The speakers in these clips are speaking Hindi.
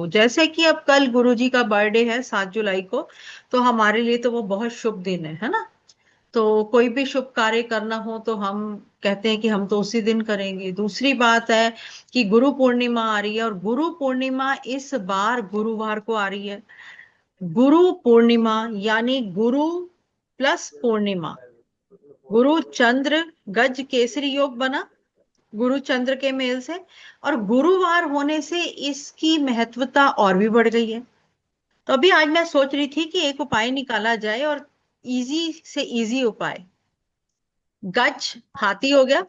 जैसे कि अब कल गुरुजी का बर्थडे है 7 जुलाई को, तो हमारे लिए तो वो बहुत शुभ दिन है ना। तो कोई भी शुभ कार्य करना हो तो हम कहते हैं कि हम तो उसी दिन करेंगे। दूसरी बात है कि गुरु पूर्णिमा आ रही है, और गुरु पूर्णिमा इस बार गुरुवार को आ रही है। गुरु पूर्णिमा यानी गुरु प्लस पूर्णिमा, गुरु चंद्र गज केसरी योग बना, गुरु चंद्र के मेल से। और गुरुवार होने से इसकी महत्वता और भी बढ़ गई है। तो अभी आज मैं सोच रही थी कि एक उपाय निकाला जाए, और इजी से इजी उपाय। गज हाथी हो गया,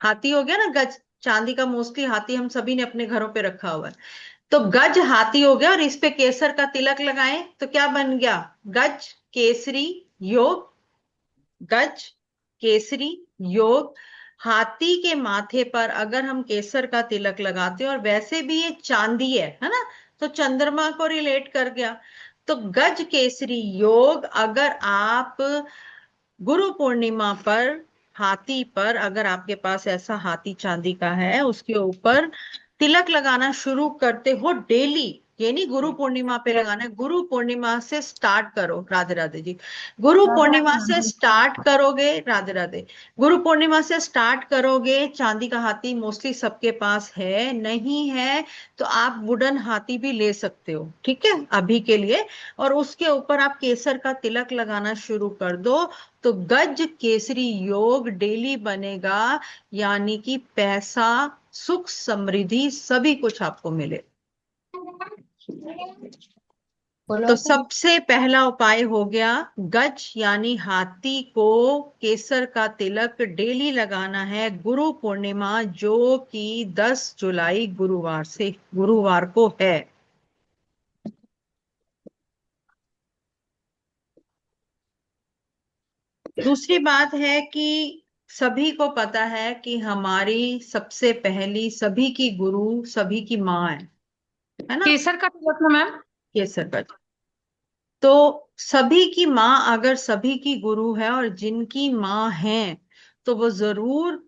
हाथी हो गया ना गज, चांदी का मोस्टली हाथी हम सभी ने अपने घरों पे रखा हुआ है। तो गज हाथी हो गया, और इस पे केसर का तिलक लगाएं तो क्या बन गया? गज केसरी योग। गज केसरी योग। हाथी के माथे पर अगर हम केसर का तिलक लगाते हैं, और वैसे भी ये चांदी है ना, तो चंद्रमा को रिलेट कर गया। तो गज केसरी योग अगर आप गुरु पूर्णिमा पर हाथी पर, अगर आपके पास ऐसा हाथी चांदी का है, उसके ऊपर तिलक लगाना शुरू करते हो डेली। ये नहीं गुरु पूर्णिमा पे लगाना है, गुरु पूर्णिमा से स्टार्ट करो। राधे राधे जी। गुरु राधे पूर्णिमा से राधे। स्टार्ट करोगे, राधे राधे। गुरु पूर्णिमा से स्टार्ट करोगे। चांदी का हाथी मोस्टली सबके पास है, नहीं है तो आप वुडन हाथी भी ले सकते हो, ठीक है अभी के लिए। और उसके ऊपर आप केसर का तिलक लगाना शुरू कर दो, तो गज केसरी योग डेली बनेगा। यानी कि पैसा, सुख, समृद्धि सभी कुछ आपको मिले। बोलो। तो सबसे पहला उपाय हो गया, गज यानी हाथी को केसर का तिलक डेली लगाना है गुरु पूर्णिमा, जो कि 10 जुलाई गुरुवार को है। दूसरी बात है कि सभी को पता है कि हमारी सबसे पहली सभी की गुरु सभी की माँ है ना, केसर का तिलक ना मैम। केसर का। तो सभी की माँ अगर सभी की गुरु है, और जिनकी माँ है, तो वो जरूर,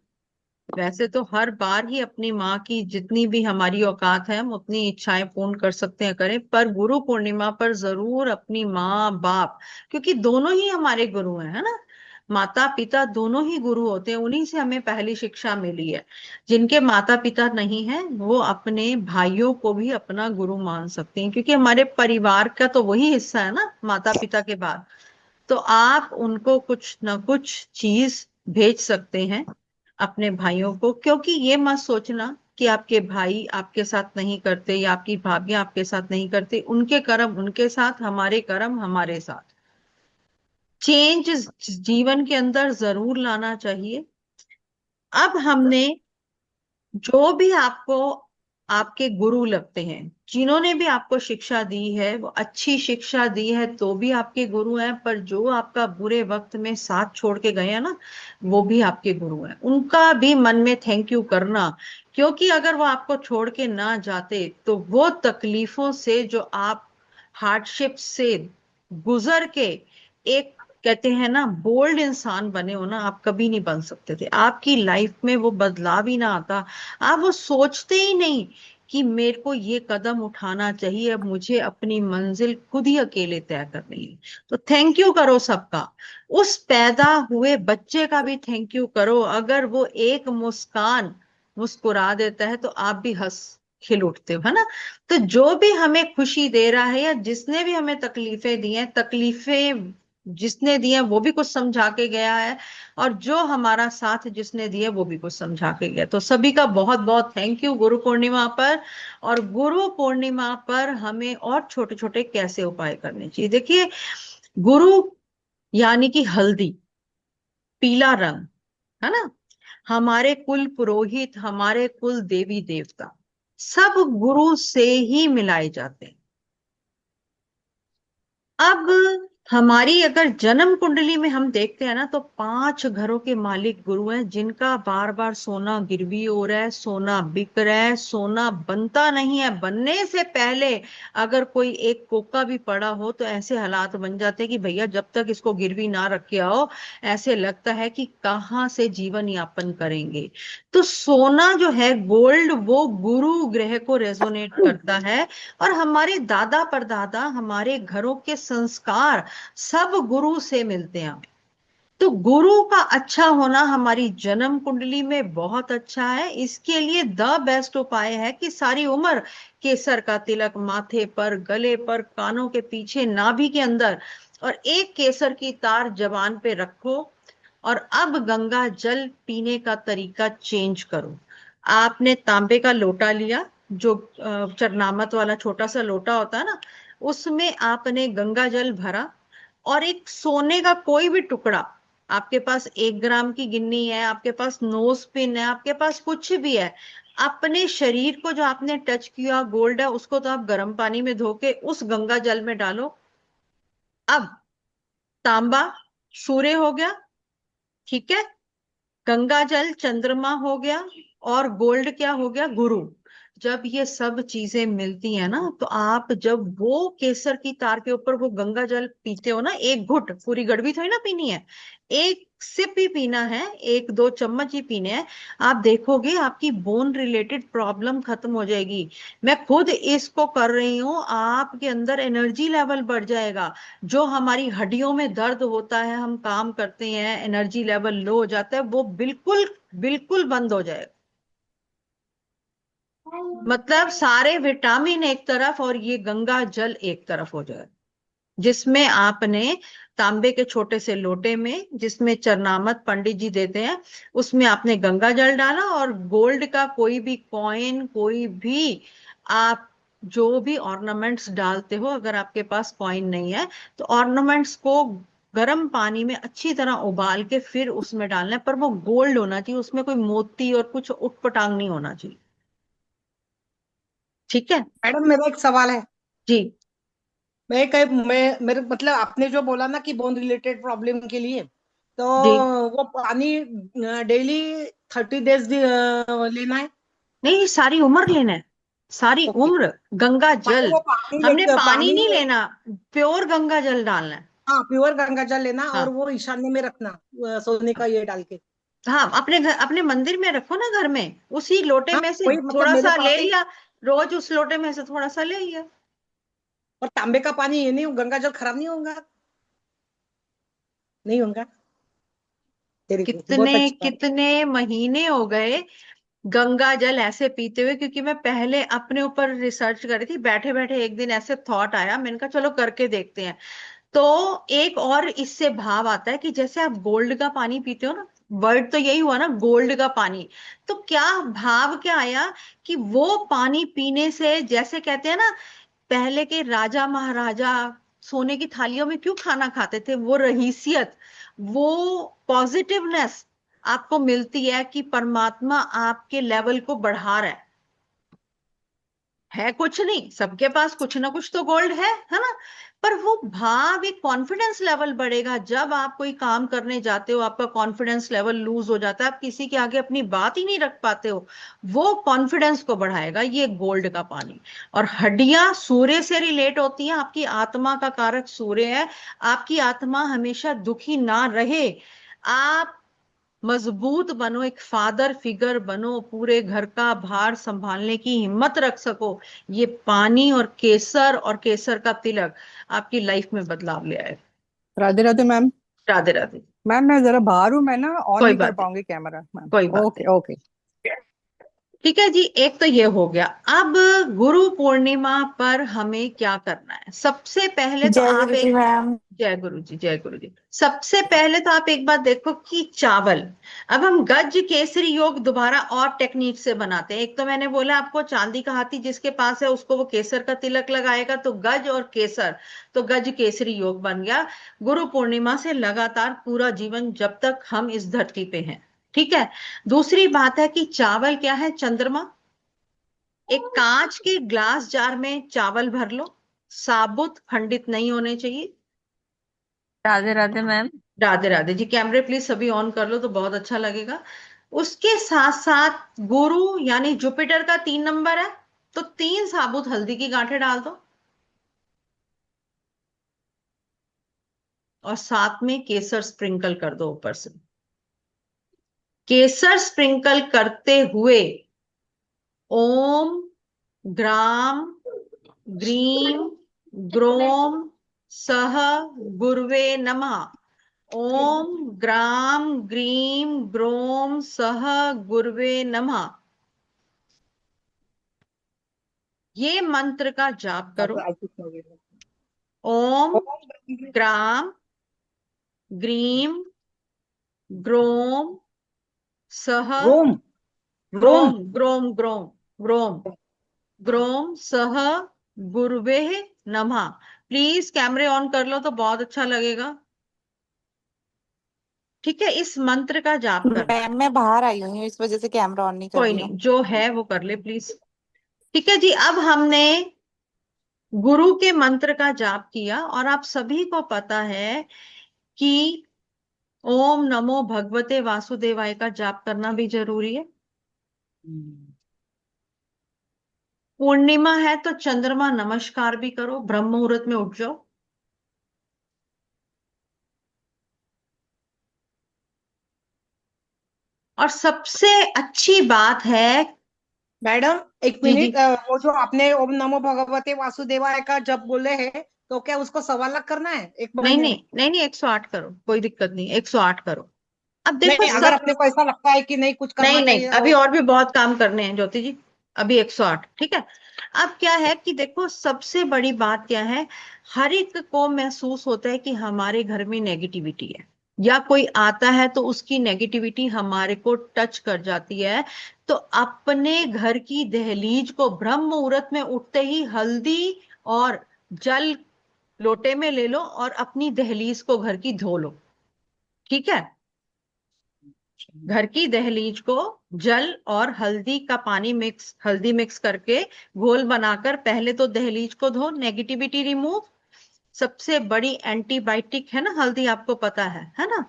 वैसे तो हर बार ही अपनी माँ की जितनी भी हमारी औकात है हम उतनी इच्छाएं पूर्ण कर सकते हैं, करें, पर गुरु पूर्णिमा पर जरूर अपनी माँ बाप, क्योंकि दोनों ही हमारे गुरु हैं, है ना। माता पिता दोनों ही गुरु होते हैं, उन्हीं से हमें पहली शिक्षा मिली है। जिनके माता पिता नहीं है वो अपने भाइयों को भी अपना गुरु मान सकते हैं, क्योंकि हमारे परिवार का तो वही हिस्सा है ना माता पिता के बाद। तो आप उनको कुछ ना कुछ चीज भेज सकते हैं अपने भाइयों को, क्योंकि ये मत सोचना कि आपके भाई आपके साथ नहीं करते या आपकी भाभियां आपके साथ नहीं करते। उनके कर्म उनके साथ, हमारे कर्म हमारे साथ। चेंज जीवन के अंदर जरूर लाना चाहिए। अब हमने जो भी आपको आपके गुरु लगते हैं, जिन्होंने भी आपको शिक्षा दी है, वो अच्छी शिक्षा दी है तो भी आपके गुरु हैं, पर जो आपका बुरे वक्त में साथ छोड़ के गए हैं ना, वो भी आपके गुरु हैं। उनका भी मन में थैंक यू करना, क्योंकि अगर वो आपको छोड़ के ना जाते तो वो तकलीफों से जो आप हार्डशिप से गुजर के एक, कहते हैं ना, बोल्ड इंसान बने हो ना, आप कभी नहीं बन सकते थे। आपकी लाइफ में वो बदलाव ही ना आता। आप वो सोचते ही नहीं कि मेरे को ये कदम उठाना चाहिए, अब मुझे अपनी मंजिल खुद ही अकेले तय करनी है। तो थैंक यू करो सबका। उस पैदा हुए बच्चे का भी थैंक यू करो, अगर वो एक मुस्कान मुस्कुरा देता है तो आप भी हंस खिल उठते हो, है ना। तो जो भी हमें खुशी दे रहा है, या जिसने भी हमें तकलीफें दी हैं, तकलीफें जिसने दी हैं वो भी कुछ समझा के गया है, और जो हमारा साथ जिसने दिया वो भी कुछ समझा के गया। तो सभी का बहुत बहुत थैंक यू गुरु पूर्णिमा पर। और गुरु पूर्णिमा पर हमें और छोटे छोटे कैसे उपाय करने चाहिए, देखिए। गुरु यानी कि हल्दी, पीला रंग, है ना। हमारे कुल पुरोहित, हमारे कुल देवी देवता सब गुरु से ही मिलाए जाते हैं। अब हमारी अगर जन्म कुंडली में हम देखते हैं ना, तो 5 घरों के मालिक गुरु हैं, जिनका बार बार सोना गिरवी हो रहा है, सोना बिक रहा है, सोना बनता नहीं है। बनने से पहले अगर कोई एक कोका भी पड़ा हो तो ऐसे हालात बन जाते हैं कि भैया जब तक इसको गिरवी ना रखे आओ, ऐसे लगता है कि कहाँ से जीवन यापन करेंगे। तो सोना जो है, गोल्ड, वो गुरु ग्रह को रेजोनेट करता है। और हमारे दादा परदादा, हमारे घरों के संस्कार सब गुरु से मिलते हैं। तो गुरु का अच्छा होना हमारी जन्म कुंडली में बहुत अच्छा है। इसके लिए द बेस्ट उपाय है कि सारी उम्र केसर का तिलक माथे पर, गले पर, कानों के पीछे, नाभि के अंदर, और एक केसर की तार जबान पे रखो। और अब गंगा जल पीने का तरीका चेंज करो। आपने तांबे का लोटा लिया, जो चरनामत वाला छोटा सा लोटा होता है ना, उसमें आपने गंगा जल भरा। और एक सोने का कोई भी टुकड़ा, आपके पास 1 ग्राम की गिन्नी है, आपके पास नोज पिन है, आपके पास कुछ भी है, अपने शरीर को जो आपने टच किया गोल्ड है, उसको तो आप गर्म पानी में धो के उस गंगा जल में डालो। अब तांबा सूर्य हो गया, ठीक है, गंगा जल चंद्रमा हो गया, और गोल्ड क्या हो गया, गुरु। जब ये सब चीजें मिलती हैं ना, तो आप जब वो केसर की तार के ऊपर वो गंगा जल पीते हो ना, एक घुट, पूरी गड़वी थोड़ी ना पीनी है, एक सिप ही पीना है, 1-2 चम्मच ही पीने हैं। आप देखोगे आपकी बोन रिलेटेड प्रॉब्लम खत्म हो जाएगी। मैं खुद इसको कर रही हूँ, आपके अंदर एनर्जी लेवल बढ़ जाएगा। जो हमारी हड्डियों में दर्द होता है, हम काम करते हैं, एनर्जी लेवल लो हो जाता है, वो बिल्कुल बिल्कुल बंद हो जाएगा। मतलब सारे विटामिन एक तरफ और ये गंगा जल एक तरफ हो जाए, जिसमें आपने तांबे के छोटे से लोटे में, जिसमें चरनामत पंडित जी देते हैं, उसमें आपने गंगा जल डाला, और गोल्ड का कोई भी कॉइन, कोई भी आप जो भी ऑर्नामेंट्स डालते हो, अगर आपके पास कॉइन नहीं है तो ऑर्नामेंट्स को गर्म पानी में अच्छी तरह उबाल के फिर उसमें डालना है, पर वो गोल्ड होना चाहिए, उसमें कोई मोती और कुछ उटपटांग नहीं होना चाहिए। ठीक है मैडम मेरा एक सवाल है। जी। मैं मेरे मतलब आपने जो बोला ना कि बोन रिलेटेड प्रॉब्लम के लिए, तो जी, वो पानी डेली 30 डेज लेना है? नहीं, सारी उम्र लेना है, सारी ओके। उम्र। गंगा जल, वो पानी हमने पानी पानी, नहीं लेना, प्योर गंगा जल डालना है। हाँ प्योर गंगा जल लेना, और हाँ, वो ईशान्य में रखना, सोने का ये डाल के। हाँ, अपने घर, अपने मंदिर में रखो ना, घर में उसी लोटे हाँ में से वही मतलब थोड़ा मेरे सा ले पास एक, लिया, रोज उस लोटे में से थोड़ा सा ले लिया। और तांबे का पानी ये नहीं, गंगा जल खराब नहीं होगा? नहीं होगा? वेरी गुड, कितने बहुत अच्छी बात। कितने महीने हो गए गंगा जल ऐसे पीते हुए, क्योंकि मैं पहले अपने ऊपर रिसर्च कर रही थी, बैठे बैठे एक दिन ऐसे थॉट आया, मैंने कहा चलो करके देखते हैं। तो एक और इससे भाव आता है कि जैसे आप गोल्ड का पानी पीते हो ना, वर्ड तो यही हुआ ना, गोल्ड का पानी। तो क्या भाव क्या आया कि वो पानी पीने से, जैसे कहते हैं ना, पहले के राजा महाराजा सोने की थालियों में क्यों खाना खाते थे, वो रहीसियत, वो पॉजिटिवनेस आपको मिलती है कि परमात्मा आपके लेवल को बढ़ा रहा है कुछ नहीं, सबके पास कुछ ना कुछ तो गोल्ड है ना। पर वो भाव, एक कॉन्फिडेंस लेवल बढ़ेगा। जब आप कोई काम करने जाते हो, आपका कॉन्फिडेंस लेवल लूज हो जाता है, आप किसी के आगे अपनी बात ही नहीं रख पाते हो, वो कॉन्फिडेंस को बढ़ाएगा ये गोल्ड का पानी। और हड्डियां सूर्य से रिलेट होती हैं, आपकी आत्मा का कारक सूर्य है। आपकी आत्मा हमेशा दुखी ना रहे, आप मजबूत बनो, एक फादर फिगर बनो, पूरे घर का भार संभालने की हिम्मत रख सको, ये पानी और केसर का तिलक आपकी लाइफ में बदलाव ले आए। राधे राधे मैम। राधे राधे। मैम मैं जरा बाहर हूँ, मैं ना ऑन कोई नहीं कर बात नहीं, पाऊंगी कैमरा मैम। कोई बात ओके नहीं। ओके। ठीक है जी, एक तो ये हो गया। अब गुरु पूर्णिमा पर हमें क्या करना है, सबसे पहले तो जय आप गुरु जी एक, मैम। जय गुरु जी, जय गुरु जी। सबसे पहले तो आप एक बात देखो कि चावल, अब हम गज केसरी योग दोबारा और टेक्निक से बनाते हैं। एक तो मैंने बोला आपको, चांदी का हाथी जिसके पास है उसको वो केसर का तिलक लगाएगा, तो गज और केसर, तो गज केसरी योग बन गया। गुरु पूर्णिमा से लगातार पूरा जीवन जब तक हम इस धरती पे हैं। ठीक है। दूसरी बात है कि चावल क्या है, चंद्रमा। एक कांच के ग्लास जार में चावल भर लो, साबुत, खंडित नहीं होने चाहिए। राधे राधे मैम। राधे राधे जी। कैमरे प्लीज सभी ऑन कर लो तो बहुत अच्छा लगेगा। उसके साथ साथ गुरु यानी जुपिटर का 3 नंबर है, तो 3 साबुत हल्दी की गांठें डाल दो, और साथ में केसर स्प्रिंकल कर दो ऊपर से। केसर स्प्रिंकल करते हुए ओम ग्राम ग्रीम ग्रोम सह गुरुवे नमः। ओम ग्राम ग्रीम ग्रोम सह गुरुवे नमः, ये मंत्र का जाप करो। ओम ग्राम ग्रीम ग्रोम सह रोम रोम ग्रोम ग्रोम ग्रोम ग्रोम ग्रोम सह गुरुवे नमः। प्लीज कैमरे ऑन कर लो तो बहुत अच्छा लगेगा। ठीक है, इस मंत्र का जाप करना है। मैम मैं बाहर आई हुई हूँ, इस वजह से कैमरा ऑन नहीं कर कोई रही नहीं, हूँ। जो है वो कर ले प्लीज। ठीक है जी, अब हमने गुरु के मंत्र का जाप किया, और आप सभी को पता है कि ओम नमो भगवते वासुदेवाय का जाप करना भी जरूरी है। पूर्णिमा है तो चंद्रमा नमस्कार भी करो, ब्रह्म मुहूर्त में उठ जाओ। और सबसे अच्छी बात है, मैडम एक जी जी, मिनट, वो जो आपने ओम नमो भगवते वासुदेवाय का जब बोले हैं, तो क्या उसको 1.25 लाख करना है एक नहीं महीने नहीं में? नहीं नहीं, 108 करो, कोई दिक्कत नहीं, 108 करो। अब देखो नहीं, अगर सब, अपने को ऐसा लगता है कि नहीं कुछ नहीं करना नहीं, चाहिए अभी और और भी बहुत काम करने हैं ज्योति जी, अभी 108। ठीक है। अब क्या है कि देखो, सबसे बड़ी बात क्या है, हर एक को महसूस होता है कि हमारे घर में नेगेटिविटी है, या कोई आता है तो उसकी नेगेटिविटी हमारे को टच कर जाती है। तो अपने घर की दहलीज को ब्रह्म मुहूर्त में उठते ही हल्दी और जल लोटे में ले लो, और अपनी दहलीज को घर की धो लो। ठीक है। घर की दहलीज को जल और हल्दी का पानी मिक्स, हल्दी मिक्स करके घोल बनाकर पहले तो दहलीज को धो, नेगेटिविटी रिमूव। सबसे बड़ी एंटीबायोटिक है ना हल्दी, आपको पता है ना।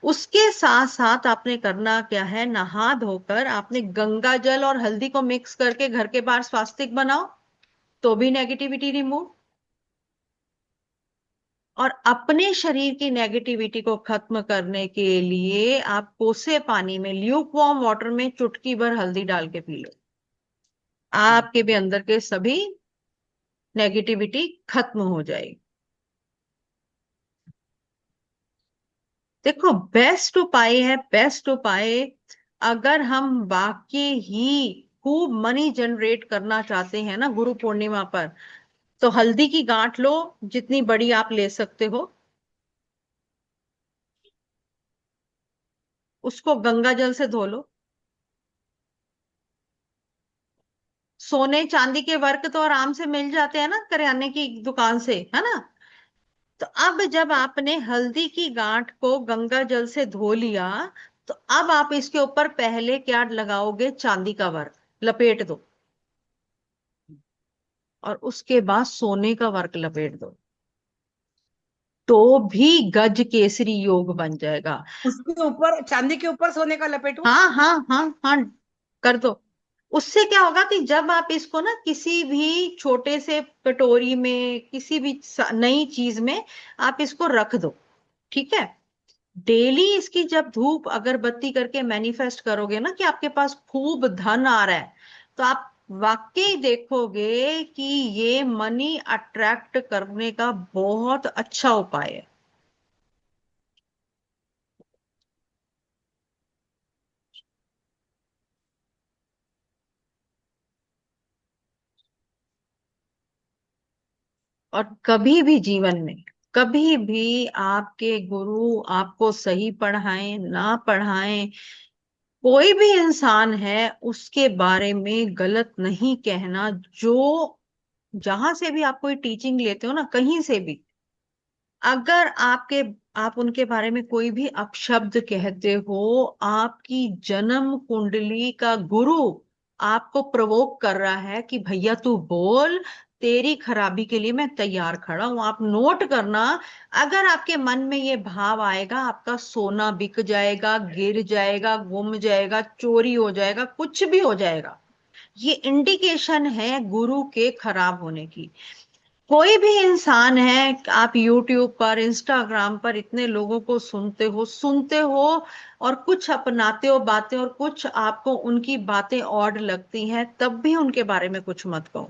उसके साथ साथ आपने करना क्या है, नहा धोकर आपने गंगा जल और हल्दी को मिक्स करके घर के बाहर स्वास्तिक बनाओ, तो भी नेगेटिविटी रिमूव। और अपने शरीर की नेगेटिविटी को खत्म करने के लिए आप कोसे पानी में, ल्यूक वार्म वाटर में चुटकी भर हल्दी डाल के पी लो, आपके भी अंदर के सभी नेगेटिविटी खत्म हो जाएगी। देखो, बेस्ट उपाय है, बेस्ट उपाय। अगर हम वाकई ही खूब मनी जनरेट करना चाहते हैं ना गुरु पूर्णिमा पर, तो हल्दी की गांठ लो, जितनी बड़ी आप ले सकते हो, उसको गंगा जल से धो लो। सोने चांदी के वर्क तो आराम से मिल जाते हैं ना करियाने की दुकान से, है ना। तो अब जब आपने हल्दी की गांठ को गंगा जल से धो लिया, तो अब आप इसके ऊपर पहले क्या लगाओगे, चांदी का वर्क लपेट दो, और उसके बाद सोने का वर्क लपेट दो, तो भी गज केसरी योग बन जाएगा। उसके ऊपर चांदी के ऊपर सोने का लपेटूं? हाँ हाँ हाँ हाँ, कर दो। उससे क्या होगा कि जब आप इसको ना किसी भी छोटे से कटोरी में, किसी भी नई चीज में आप इसको रख दो, ठीक है। डेली इसकी जब धूप अगरबत्ती करके मैनिफेस्ट करोगे ना कि आपके पास खूब धन आ रहा है, तो आप वाकई देखोगे कि ये मनी अट्रैक्ट करने का बहुत अच्छा उपाय है। और कभी भी जीवन में, कभी भी आपके गुरु आपको सही पढ़ाएं ना पढ़ाएं, कोई भी इंसान है, उसके बारे में गलत नहीं कहना। जो जहां से भी आप कोई टीचिंग लेते हो ना, कहीं से भी, अगर आप उनके बारे में कोई भी अपशब्द कहते हो, आपकी जन्म कुंडली का गुरु आपको प्रवोक कर रहा है कि भैया तू बोल, तेरी खराबी के लिए मैं तैयार खड़ा हूं। आप नोट करना, अगर आपके मन में ये भाव आएगा, आपका सोना बिक जाएगा, गिर जाएगा, गुम जाएगा, चोरी हो जाएगा, कुछ भी हो जाएगा। ये इंडिकेशन है गुरु के खराब होने की। कोई भी इंसान है, आप YouTube पर, इंस्टाग्राम पर इतने लोगों को सुनते हो और कुछ अपनाते हो बातें, और कुछ आपको उनकी बातें ऑड लगती हैं, तब भी उनके बारे में कुछ मत कहो।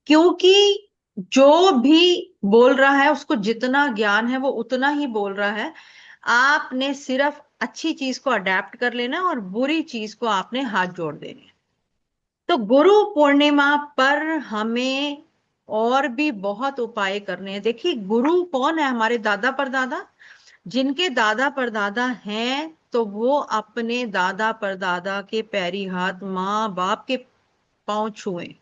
क्योंकि जो भी बोल रहा है, उसको जितना ज्ञान है वो उतना ही बोल रहा है। आपने सिर्फ अच्छी चीज को अडेप्ट कर लेना और बुरी चीज को आपने हाथ जोड़ देने। तो गुरु पूर्णिमा पर हमें और भी बहुत उपाय करने हैं। देखिए, गुरु कौन है? हमारे दादा परदादा। जिनके दादा परदादा हैं, तो वो अपने दादा परदादा के पैरी हाथ, माँ बाप के पांव छुए।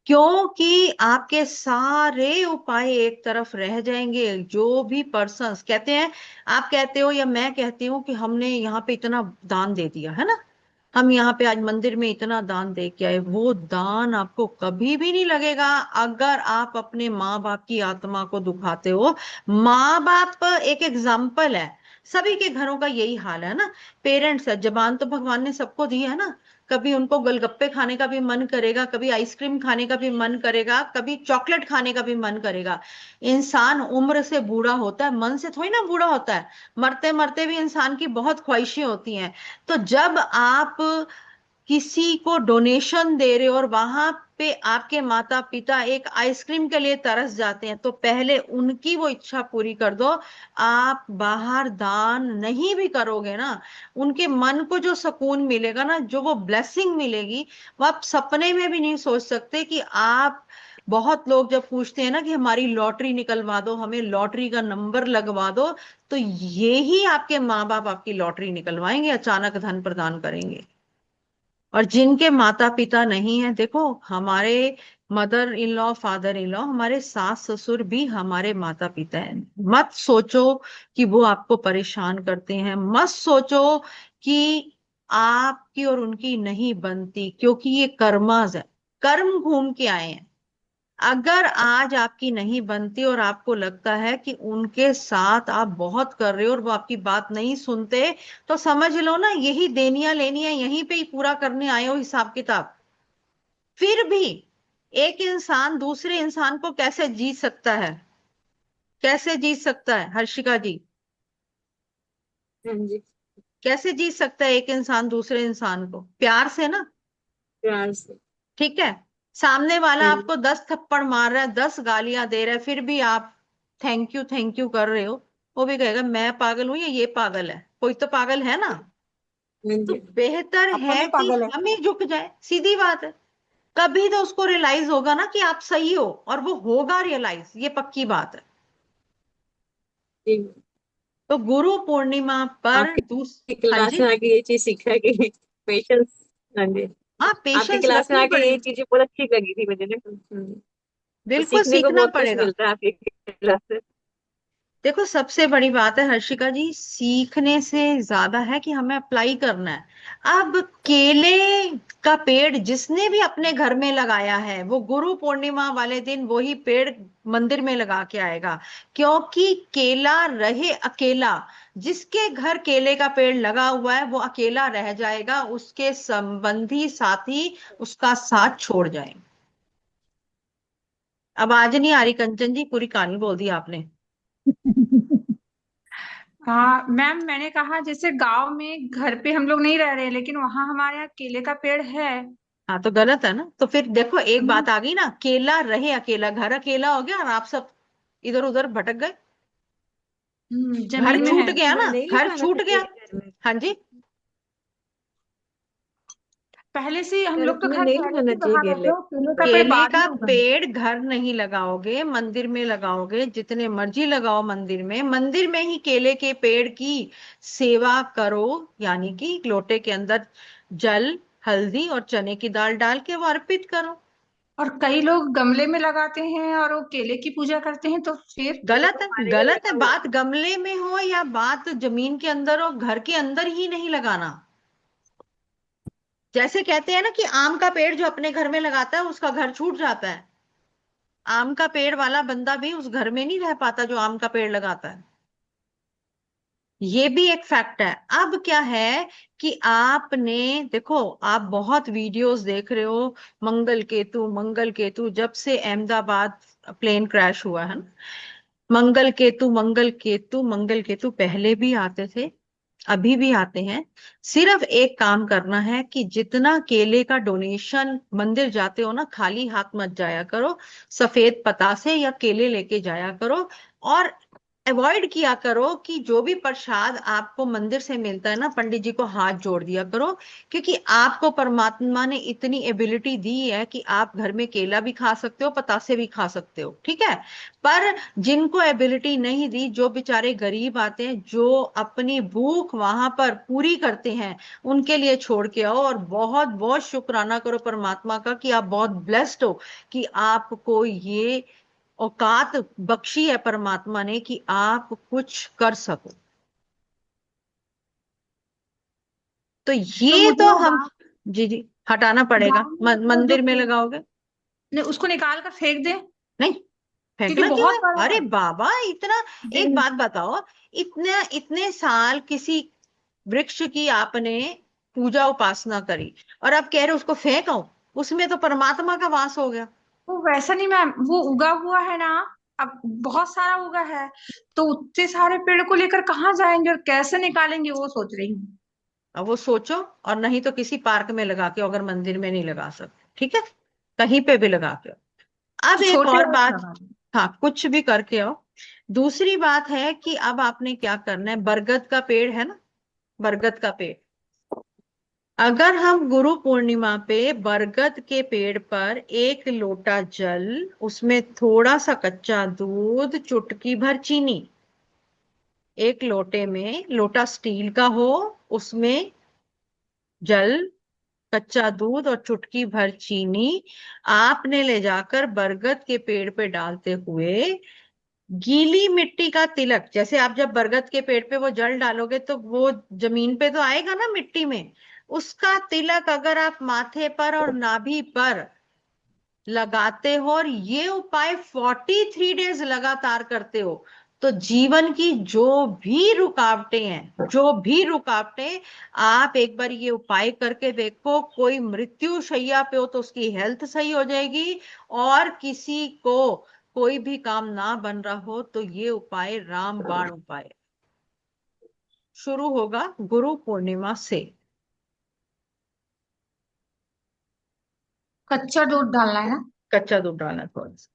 क्योंकि आपके सारे उपाय एक तरफ रह जाएंगे। जो भी पर्सन्स कहते हैं, आप कहते हो या मैं कहती हूँ कि हमने यहाँ पे इतना दान दे दिया है ना, हम यहाँ पे आज मंदिर में इतना दान दे के आए, वो दान आपको कभी भी नहीं लगेगा अगर आप अपने माँ बाप की आत्मा को दुखाते हो। माँ बाप एक एग्जाम्पल है, सभी के घरों का यही हाल है ना। पेरेंट्स है, जबान तो भगवान ने सबको दी है ना। कभी उनको गोलगप्पे खाने का भी मन करेगा, कभी आइसक्रीम खाने का भी मन करेगा, कभी चॉकलेट खाने का भी मन करेगा। इंसान उम्र से बूढ़ा होता है, मन से थोड़ी ना बूढ़ा होता है। मरते मरते भी इंसान की बहुत ख्वाहिशें होती हैं। तो जब आप किसी को डोनेशन दे रहे हो और वहां पे आपके माता पिता एक आइसक्रीम के लिए तरस जाते हैं, तो पहले उनकी वो इच्छा पूरी कर दो। आप बाहर दान नहीं भी करोगे ना, उनके मन को जो सुकून मिलेगा ना, जो वो ब्लेसिंग मिलेगी, वो आप सपने में भी नहीं सोच सकते। कि आप, बहुत लोग जब पूछते हैं ना कि हमारी लॉटरी निकलवा दो, हमें लॉटरी का नंबर लगवा दो, तो ये ही आपके माँ बाप आपकी लॉटरी निकलवाएंगे, अचानक धन प्रदान करेंगे। और जिनके माता पिता नहीं है, देखो, हमारे mother in law, father in law, हमारे सास ससुर भी हमारे माता पिता हैं। मत सोचो कि वो आपको परेशान करते हैं, मत सोचो कि आपकी और उनकी नहीं बनती, क्योंकि ये कर्माज है, कर्म घूम के आए हैं। अगर आज आपकी नहीं बनती और आपको लगता है कि उनके साथ आप बहुत कर रहे हो और वो आपकी बात नहीं सुनते, तो समझ लो ना, यही देनियां लेनियां यहीं पे ही पूरा करने आए हो, हिसाब किताब। फिर भी एक इंसान दूसरे इंसान को कैसे जीत सकता है? कैसे जीत सकता है हर्षिका जी? हाँ जी। कैसे जीत सकता है एक इंसान दूसरे इंसान को? प्यार से ना। प्यार से। ठीक है, सामने वाला हाँ जी। आपको 10 थप्पड़ मार रहा है, 10 गालियां दे रहा है, फिर भी आप थैंक यू कर रहे हो, वो भी कहेगा मैं पागल हूं या ये पागल है, कोई तो पागल है ना। हाँ तो जी। बेहतर अपन है ही कि पागल है। हम ही झुक जाए, सीधी बात है। कभी तो उसको रियलाइज होगा ना कि आप सही हो, और वो होगा रियलाइज, ये पक्की बात है। जी। तो गुरु पूर्णिमा पर आपकी हाँ क्लास जी, में आके ये चीज सीखा कि पेशेंस। हाँ जी। हाँ, आपकी पेशेंस क्लास में रखनी आके ये पड़ेगी। चीजें बहुत अच्छी लगी थी मुझे ना। तो बिल्कुल सीखने को सीखना बहुत कुछ पड़ेगा। मिलता है आपकी क्लास से। देखो, सबसे बड़ी बात है हर्षिका जी, सीखने से ज्यादा है कि हमें अप्लाई करना है। अब केले का पेड़ जिसने भी अपने घर में लगाया है, वो गुरु पूर्णिमा वाले दिन वही पेड़ मंदिर में लगा के आएगा। क्योंकि केला रहे अकेला, जिसके घर केले का पेड़ लगा हुआ है वो अकेला रह जाएगा, उसके संबंधी साथी उसका साथ छोड़ जाएंगे। अब आज नहीं आ रही कंचन जी, पूरी कहानी बोल दी आपने। हाँ मैम, मैंने कहा जैसे गांव में घर पे हम लोग नहीं रह रहे, लेकिन वहां हमारे यहाँ केले का पेड़ है। हाँ, तो गलत है ना। तो फिर देखो, एक बात आ गई ना, केला रहे अकेला, घर अकेला हो गया और आप सब इधर उधर भटक गए। घर जमीन में छूट है। गया केला ना, नहीं घर लगाना छूट गया। चाहिए घर में। हाँ जी। पहले से ही हम घर लोग तो में खैर नहीं पहले से लगाना चाहिए बाहर रहते केले। हो, केले का पेड़ केले बाद में का होगा। पेड़ घर नहीं लगाओगे, मंदिर में लगाओगे, जितने मर्जी लगाओ मंदिर में। मंदिर में ही केले के पेड़ की सेवा करो, यानी कि एक लोटे के अंदर जल, हल्दी और चने की दाल डाल के वो अर्पित करो। और कई लोग गमले में लगाते हैं और वो केले की पूजा करते हैं, तो फिर वो गलत तो है, हमारे यहाँ गलत है। लगा हुआ बात गमले में हो या बात जमीन के अंदर हो, घर के अंदर ही नहीं लगाना। जैसे कहते हैं ना कि आम का पेड़ जो अपने घर में लगाता है उसका घर छूट जाता है, आम का पेड़ वाला बंदा भी उस घर में नहीं रह पाता जो आम का पेड़ लगाता है। ये भी एक फैक्ट है। अब क्या है कि आपने देखो, आप बहुत वीडियोस देख रहे हो, मंगल केतु मंगल केतु, जब से अहमदाबाद प्लेन क्रैश हुआ है ना, मंगल केतु मंगल केतु मंगल केतु पहले भी आते थे, अभी भी आते हैं। सिर्फ एक काम करना है कि जितना केले का डोनेशन, मंदिर जाते हो ना, खाली हाथ मत जाया करो, सफेद पतासे या केले लेके जाया करो। और अवॉइड किया करो कि जो भी प्रसाद आपको मंदिर से मिलता है ना, पंडित जी को हाथ जोड़ दिया करो, क्योंकि आपको परमात्मा ने इतनी एबिलिटी दी है कि आप घर में केला भी खा सकते हो, पतासे भी खा सकते हो, ठीक है। पर जिनको एबिलिटी नहीं दी, जो बेचारे गरीब आते हैं, जो अपनी भूख वहां पर पूरी करते हैं, उनके लिए छोड़ के आओ। और बहुत बहुत शुक्राना करो परमात्मा का कि आप बहुत ब्लेस्ड हो कि आपको ये औकात बख्शी है परमात्मा ने कि आप कुछ कर सको। तो तो ये मुझे तो वो हम, जी जी, हटाना पड़ेगा। गाँव में वो जो मंदिर में लगाओगे? उसको निकाल कर फेंक दे, नहीं, क्योंकि फेंकना क्यों बहुत है? बड़ा अरे है। बाबा, इतना, एक दिन बात बताओ, इतने इतने साल किसी वृक्ष की आपने पूजा उपासना करी, और अब कह रहे हो उसको फेंको? उसमें तो परमात्मा का वास हो गया। वो वैसा नहीं मैम, वो उगा हुआ है ना, अब बहुत सारा उगा है, तो उतने सारे पेड़ को लेकर कहाँ जाएंगे और कैसे निकालेंगे वो सोच रही हूँ। अब वो सोचो, और नहीं तो किसी पार्क में लगा के, अगर मंदिर में नहीं लगा सकते, ठीक है, कहीं पे भी लगा के। अब तो एक छोटे और वाले बात, लगा दें। हाँ, कुछ भी करके आओ। दूसरी बात है कि अब आपने क्या करना है, बरगद का पेड़ है ना, बरगद का पेड़, अगर हम गुरु पूर्णिमा पे बरगद के पेड़ पर एक लोटा जल, उसमें थोड़ा सा कच्चा दूध, चुटकी भर चीनी, एक लोटे में, लोटा स्टील का हो, उसमें जल, कच्चा दूध और चुटकी भर चीनी, आपने ले जाकर बरगद के पेड़ पे डालते हुए, गीली मिट्टी का तिलक, जैसे आप जब बरगद के पेड़ पे वो जल डालोगे तो वो जमीन पे तो आएगा ना मिट्टी में, उसका तिलक अगर आप माथे पर और नाभि पर लगाते हो, और ये उपाय 43 डेज लगातार करते हो, तो जीवन की जो भी रुकावटें हैं, जो भी रुकावटें, आप एक बार ये उपाय करके देखो, कोई मृत्यु शैया पे हो तो उसकी हेल्थ सही हो जाएगी, और किसी को कोई भी काम ना बन रहा हो तो ये उपाय रामबाण उपाय शुरू होगा गुरु पूर्णिमा से। कच्चा दूध डालना है ना। कच्चा दूध डालना थोड़ा सा।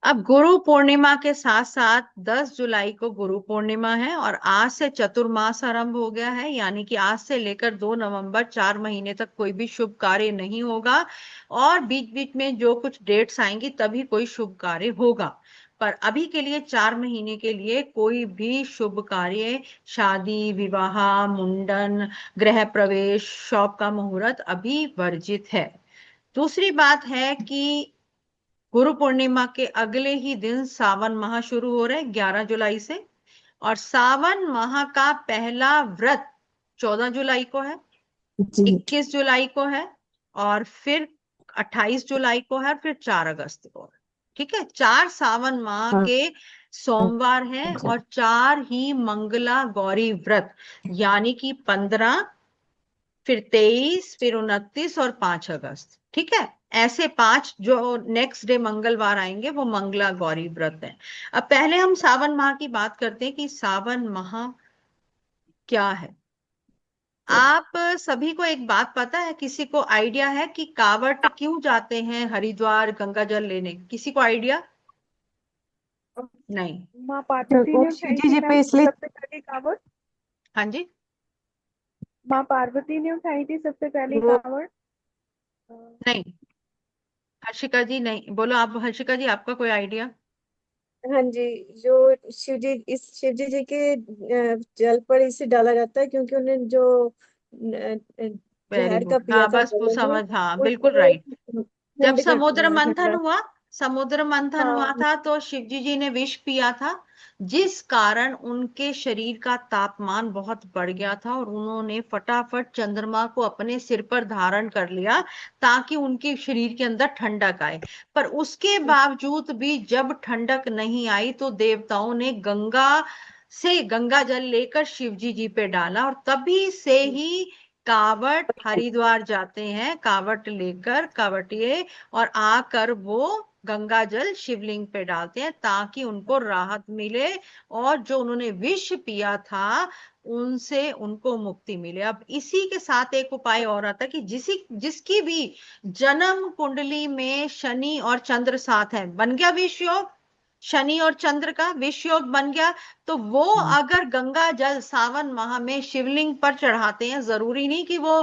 अब गुरु पूर्णिमा के साथ साथ 10 जुलाई को गुरु पूर्णिमा है, और आज से चतुर्मास आरंभ हो गया है, यानी कि आज से लेकर 2 नवंबर, 4 महीने तक कोई भी शुभ कार्य नहीं होगा, और बीच बीच में जो कुछ डेट्स आएंगी तभी कोई शुभ कार्य होगा। पर अभी के लिए 4 महीने के लिए कोई भी शुभ कार्य, शादी, विवाह, मुंडन, गृह प्रवेश, शॉप का मुहूर्त अभी वर्जित है। दूसरी बात है कि गुरु पूर्णिमा के अगले ही दिन सावन माह शुरू हो रहे हैं, 11 जुलाई से, और सावन माह का पहला व्रत 14 जुलाई को है, जी 21 जुलाई को है, और फिर 28 जुलाई को है, और फिर 4 अगस्त को है। ठीक है, 4 सावन माह हाँ के सोमवार है, और 4 ही मंगला गौरी व्रत, यानी कि 15, फिर 23, फिर 29 और 5 अगस्त, ठीक है। ऐसे 5 जो नेक्स्ट डे मंगलवार आएंगे वो मंगला गौरी व्रत है। अब पहले हम सावन माह की बात करते हैं कि सावन माह क्या है। आप सभी को एक बात पता है, किसी को आइडिया है कि कावट क्यों जाते हैं हरिद्वार गंगा जल लेने? किसी को आइडिया? नहीं। माँ पार्वती ने उठाई थी मैम सबसे पहली कावड़। हाँ जी। माँ पार्वती ने उठाई थी सबसे पहली वो कावड़। नहीं, हर्षिका जी नहीं, बोलो आप, हर्षिका जी आपका कोई आइडिया? हाँ जी, जो शिव जी, इस शिव जी के जल पर इसे डाला जाता है, क्योंकि उन्हें जो वेरी जहर का गुड, पिया हाँ था बस वो दोनों ने, समझ, हाँ उससे बिल्कुल वो राइट। जब ठंड कर समुद्र मंथन ठंडा। हुआ, समुद्र मंथन हुआ हाँ था तो शिवजी जी ने विष पिया था, जिस कारण उनके शरीर का तापमान बहुत बढ़ गया था और उन्होंने फटाफट चंद्रमा को अपने सिर पर धारण कर लिया ताकि उनके शरीर के अंदर ठंडक आए। पर उसके बावजूद भी जब ठंडक नहीं आई तो देवताओं ने गंगा जल लेकर शिवजी जी पे डाला, और तभी से ही कावड़ हरिद्वार जाते हैं कावड़ लेकर, कावड़िए, और आकर वो गंगा जल शिवलिंग पे डालते हैं ताकि उनको राहत मिले और जो उन्होंने विष पिया था उनसे उनको मुक्ति मिले। अब इसी के साथ एक उपाय और आता है कि जिसकी भी जन्म कुंडली में शनि और चंद्र साथ है, बन गया विष योग, शनि और चंद्र का विष योग बन गया, तो वो अगर गंगा जल सावन माह में शिवलिंग पर चढ़ाते हैं, जरूरी नहीं कि वो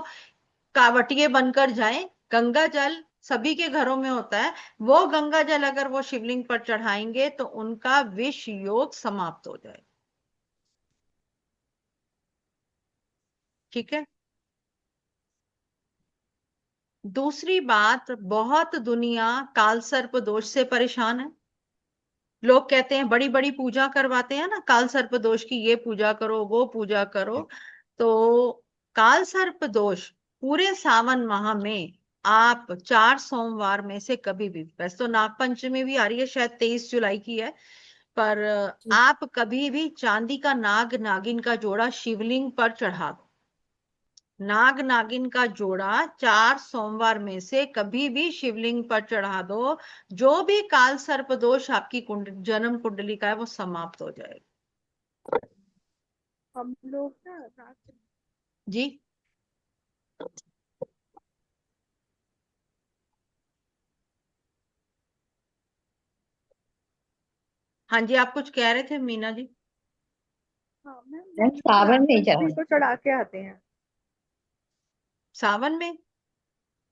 कावटिये बनकर जाए, गंगा जल सभी के घरों में होता है, वो गंगा जल अगर वो शिवलिंग पर चढ़ाएंगे तो उनका विष योग समाप्त हो जाए। ठीक है। दूसरी बात, बहुत दुनिया काल सर्प दोष से परेशान है। लोग कहते हैं बड़ी बड़ी पूजा करवाते हैं ना काल सर्प दोष की, ये पूजा करो वो पूजा करो। तो काल सर्प दोष पूरे सावन माह में आप 4 सोमवार में से कभी भी, वैसे तो नाग पंचमी भी आ रही है, शायद 23 जुलाई की है, पर आप कभी भी चांदी का नाग नागिन का जोड़ा शिवलिंग पर चढ़ा दो। नाग नागिन का जोड़ा 4 सोमवार में से कभी भी शिवलिंग पर चढ़ा दो, जो भी काल सर्प दोष आपकी जन्म कुंडली का है वो समाप्त हो जाएगा। हम लोग ना रात जी हाँ जी, आप कुछ कह रहे थे मीना जी? हाँ मैम मैम हम लोग सावन में नागपंचमी जाओ। को चढ़ा के आते हैं। सावन में?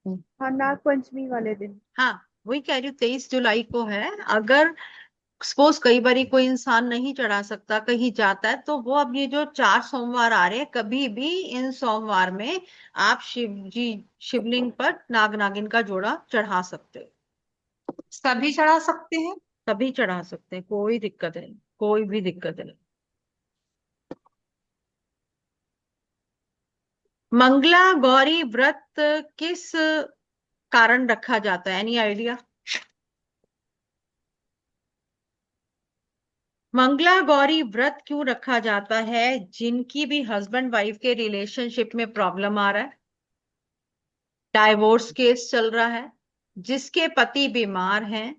हाँ नागपंचमी वाले दिन। हाँ, वही कह रही हूँ, 23 जुलाई को है। अगर सपोज कई बारी कोई इंसान नहीं चढ़ा सकता, कहीं जाता है, तो वो अब ये जो 4 सोमवार आ रहे हैं, कभी भी इन सोमवार में आप शिवलिंग पर नाग नागिन का जोड़ा चढ़ा सकते हो। सभी चढ़ा सकते हैं? सभी चढ़ा सकते हैं, कोई दिक्कत नहीं, कोई भी दिक्कत नहीं। मंगला गौरी व्रत किस कारण रखा जाता है, एनी आइडिया? मंगला गौरी व्रत क्यों रखा जाता है? जिनकी भी हस्बैंड वाइफ के रिलेशनशिप में प्रॉब्लम आ रहा है, डाइवोर्स केस चल रहा है, जिसके पति बीमार हैं,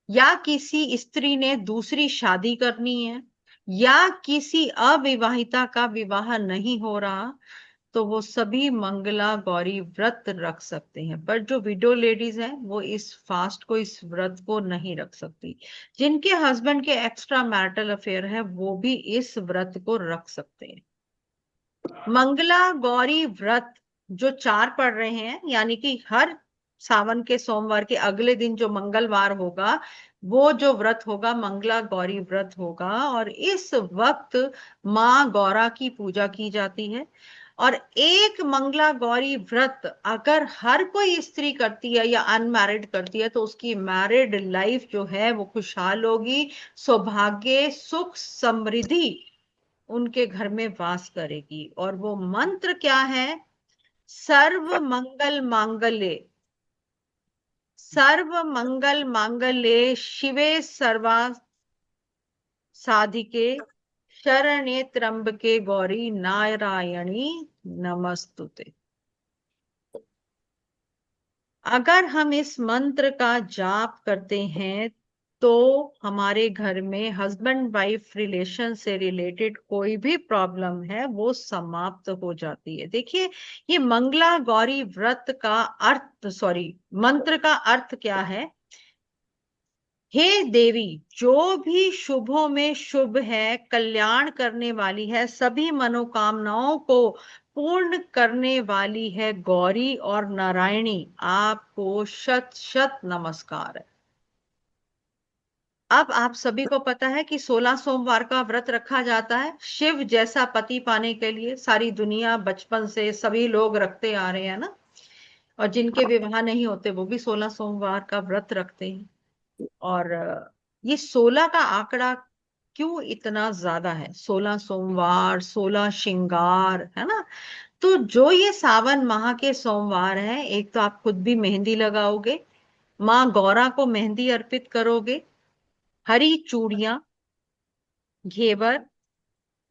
या किसी स्त्री ने दूसरी शादी करनी है, या किसी अविवाहिता का विवाह नहीं हो रहा, तो वो सभी मंगला गौरी व्रत रख सकते हैं। पर जो विडो लेडीज हैं वो इस फास्ट को, इस व्रत को नहीं रख सकती। जिनके हस्बैंड के एक्स्ट्रा मैरिटल अफेयर है वो भी इस व्रत को रख सकते हैं। मंगला गौरी व्रत जो 4 पढ़ रहे हैं, यानी कि हर सावन के सोमवार के अगले दिन जो मंगलवार होगा वो जो व्रत होगा मंगला गौरी व्रत होगा, और इस वक्त माँ गौरा की पूजा की जाती है। और एक मंगला गौरी व्रत अगर हर कोई स्त्री करती है या अनमैरिड करती है तो उसकी मैरिड लाइफ जो है वो खुशहाल होगी, सौभाग्य सुख समृद्धि उनके घर में वास करेगी। और वो मंत्र क्या है? सर्व मंगल मांगल्ये, सर्व मंगल मांगल्ये शिवे सर्वा साधिके शरण्ये त्र्यंबके गौरी नारायणी नमस्तुते। अगर हम इस मंत्र का जाप करते हैं तो हमारे घर में हस्बैंड वाइफ रिलेशन से रिलेटेड कोई भी प्रॉब्लम है वो समाप्त हो जाती है। देखिए, ये मंगला गौरी व्रत का अर्थ, सॉरी, मंत्र का अर्थ क्या है? हे देवी, जो भी शुभों में शुभ है, कल्याण करने वाली है, सभी मनोकामनाओं को पूर्ण करने वाली है गौरी और नारायणी, आपको शत शत नमस्कार है। अब आप सभी को पता है कि 16 सोमवार का व्रत रखा जाता है शिव जैसा पति पाने के लिए। सारी दुनिया बचपन से सभी लोग रखते आ रहे हैं ना, और जिनके विवाह नहीं होते वो भी 16 सोमवार का व्रत रखते हैं। और ये 16 का आंकड़ा क्यों इतना ज्यादा है? 16 सोमवार, 16 श्रृंगार, है ना? तो जो ये सावन माह के सोमवार है, एक तो आप खुद भी मेहंदी लगाओगे, माँ गौरा को मेहंदी अर्पित करोगे, हरी चूड़ियां, घेवर,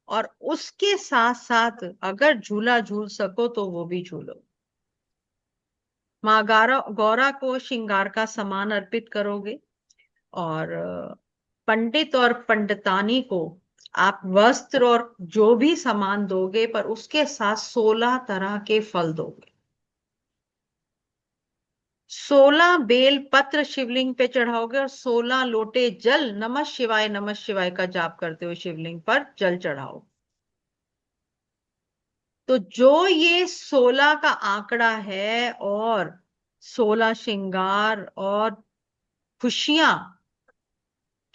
और उसके साथ साथ अगर झूला झूल सको तो वो भी झूलो। माँ गौरा गौरा को श्रृंगार का सामान अर्पित करोगे, और पंडित और पंडितानी को आप वस्त्र और जो भी सामान दोगे, पर उसके साथ 16 तरह के फल दोगे। 16 बेल पत्र शिवलिंग पे चढ़ाओगे, और 16 लोटे जल नमः शिवाय का जाप करते हुए शिवलिंग पर जल चढ़ाओ। तो जो ये 16 का आंकड़ा है, और 16 श्रृंगार और खुशियां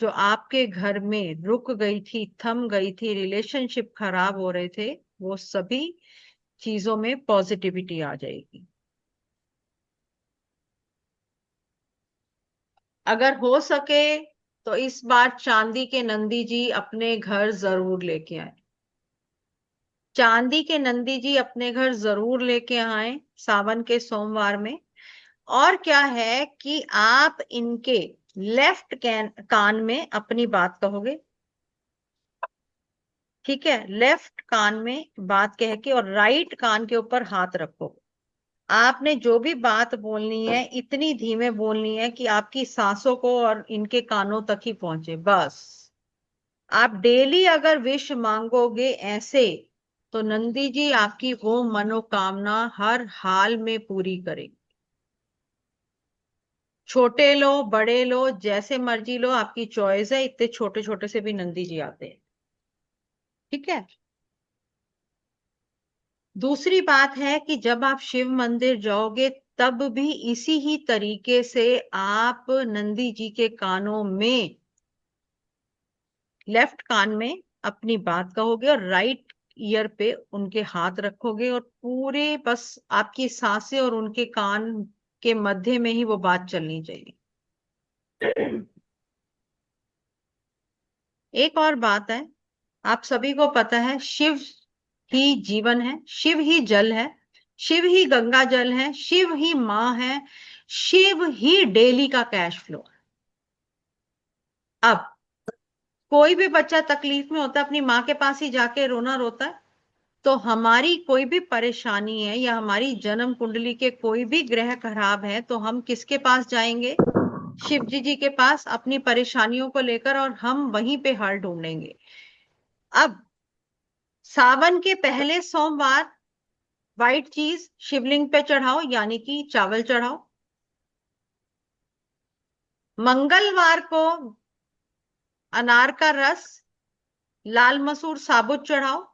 जो आपके घर में रुक गई थी, थम गई थी, रिलेशनशिप खराब हो रहे थे, वो सभी चीजों में पॉजिटिविटी आ जाएगी। अगर हो सके तो इस बार चांदी के नंदी जी अपने घर जरूर लेके आए। चांदी के नंदी जी अपने घर जरूर लेके आए सावन के सोमवार में। और क्या है कि आप इनके लेफ्ट कान में अपनी बात कहोगे, ठीक है? लेफ्ट कान में बात कह के और राइट कान के ऊपर हाथ रखो। आपने जो भी बात बोलनी है इतनी धीमे बोलनी है कि आपकी सांसों को और इनके कानों तक ही पहुंचे, बस। आप डेली अगर विश मांगोगे ऐसे, तो नंदी जी आपकी वो मनोकामना हर हाल में पूरी करेंगे। छोटे लो, बड़े लो, जैसे मर्जी लो, आपकी चॉइस है। इतने छोटे छोटे से भी नंदी जी आते हैं, ठीक है? दूसरी बात है कि जब आप शिव मंदिर जाओगे तब भी इसी ही तरीके से आप नंदी जी के कानों में, लेफ्ट कान में अपनी बात कहोगे, और राइट ईयर पे उनके हाथ रखोगे, और पूरे बस आपकी सांसें और उनके कान के मध्य में ही वो बात चलनी चाहिए। एक और बात है, आप सभी को पता है शिव ही जीवन है, शिव ही जल है, शिव ही गंगा जल है, शिव ही माँ है, शिव ही डेली का कैश फ्लो है। अब कोई भी बच्चा तकलीफ में होता है, अपनी माँ के पास ही जाके रोना रोता है। तो हमारी कोई भी परेशानी है, या हमारी जन्म कुंडली के कोई भी ग्रह खराब है, तो हम किसके पास जाएंगे? शिव जी के पास, अपनी परेशानियों को लेकर, और हम वहीं पे हल ढूंढेंगे। अब सावन के पहले सोमवार व्हाइट चीज शिवलिंग पे चढ़ाओ, यानी कि चावल चढ़ाओ। मंगलवार को अनार का रस, लाल मसूर साबुत चढ़ाओ।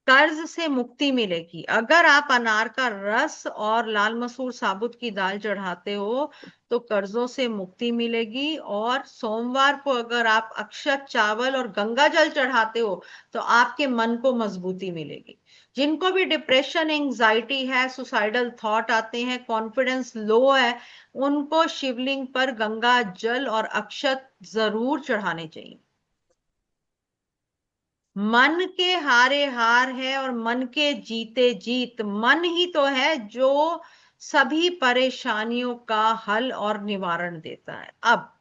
कर्ज से मुक्ति मिलेगी अगर आप अनार का रस और लाल मसूर साबुत की दाल चढ़ाते हो, तो कर्जों से मुक्ति मिलेगी। और सोमवार को अगर आप अक्षत चावल और गंगा जल चढ़ाते हो, तो आपके मन को मजबूती मिलेगी। जिनको भी डिप्रेशन, एंजाइटी है, सुसाइडल थॉट आते हैं, कॉन्फिडेंस लो है, उनको शिवलिंग पर गंगा जल और अक्षत जरूर चढ़ाने चाहिए। मन के हारे हार है और मन के जीते जीत। मन ही तो है जो सभी परेशानियों का हल और निवारण देता है। अब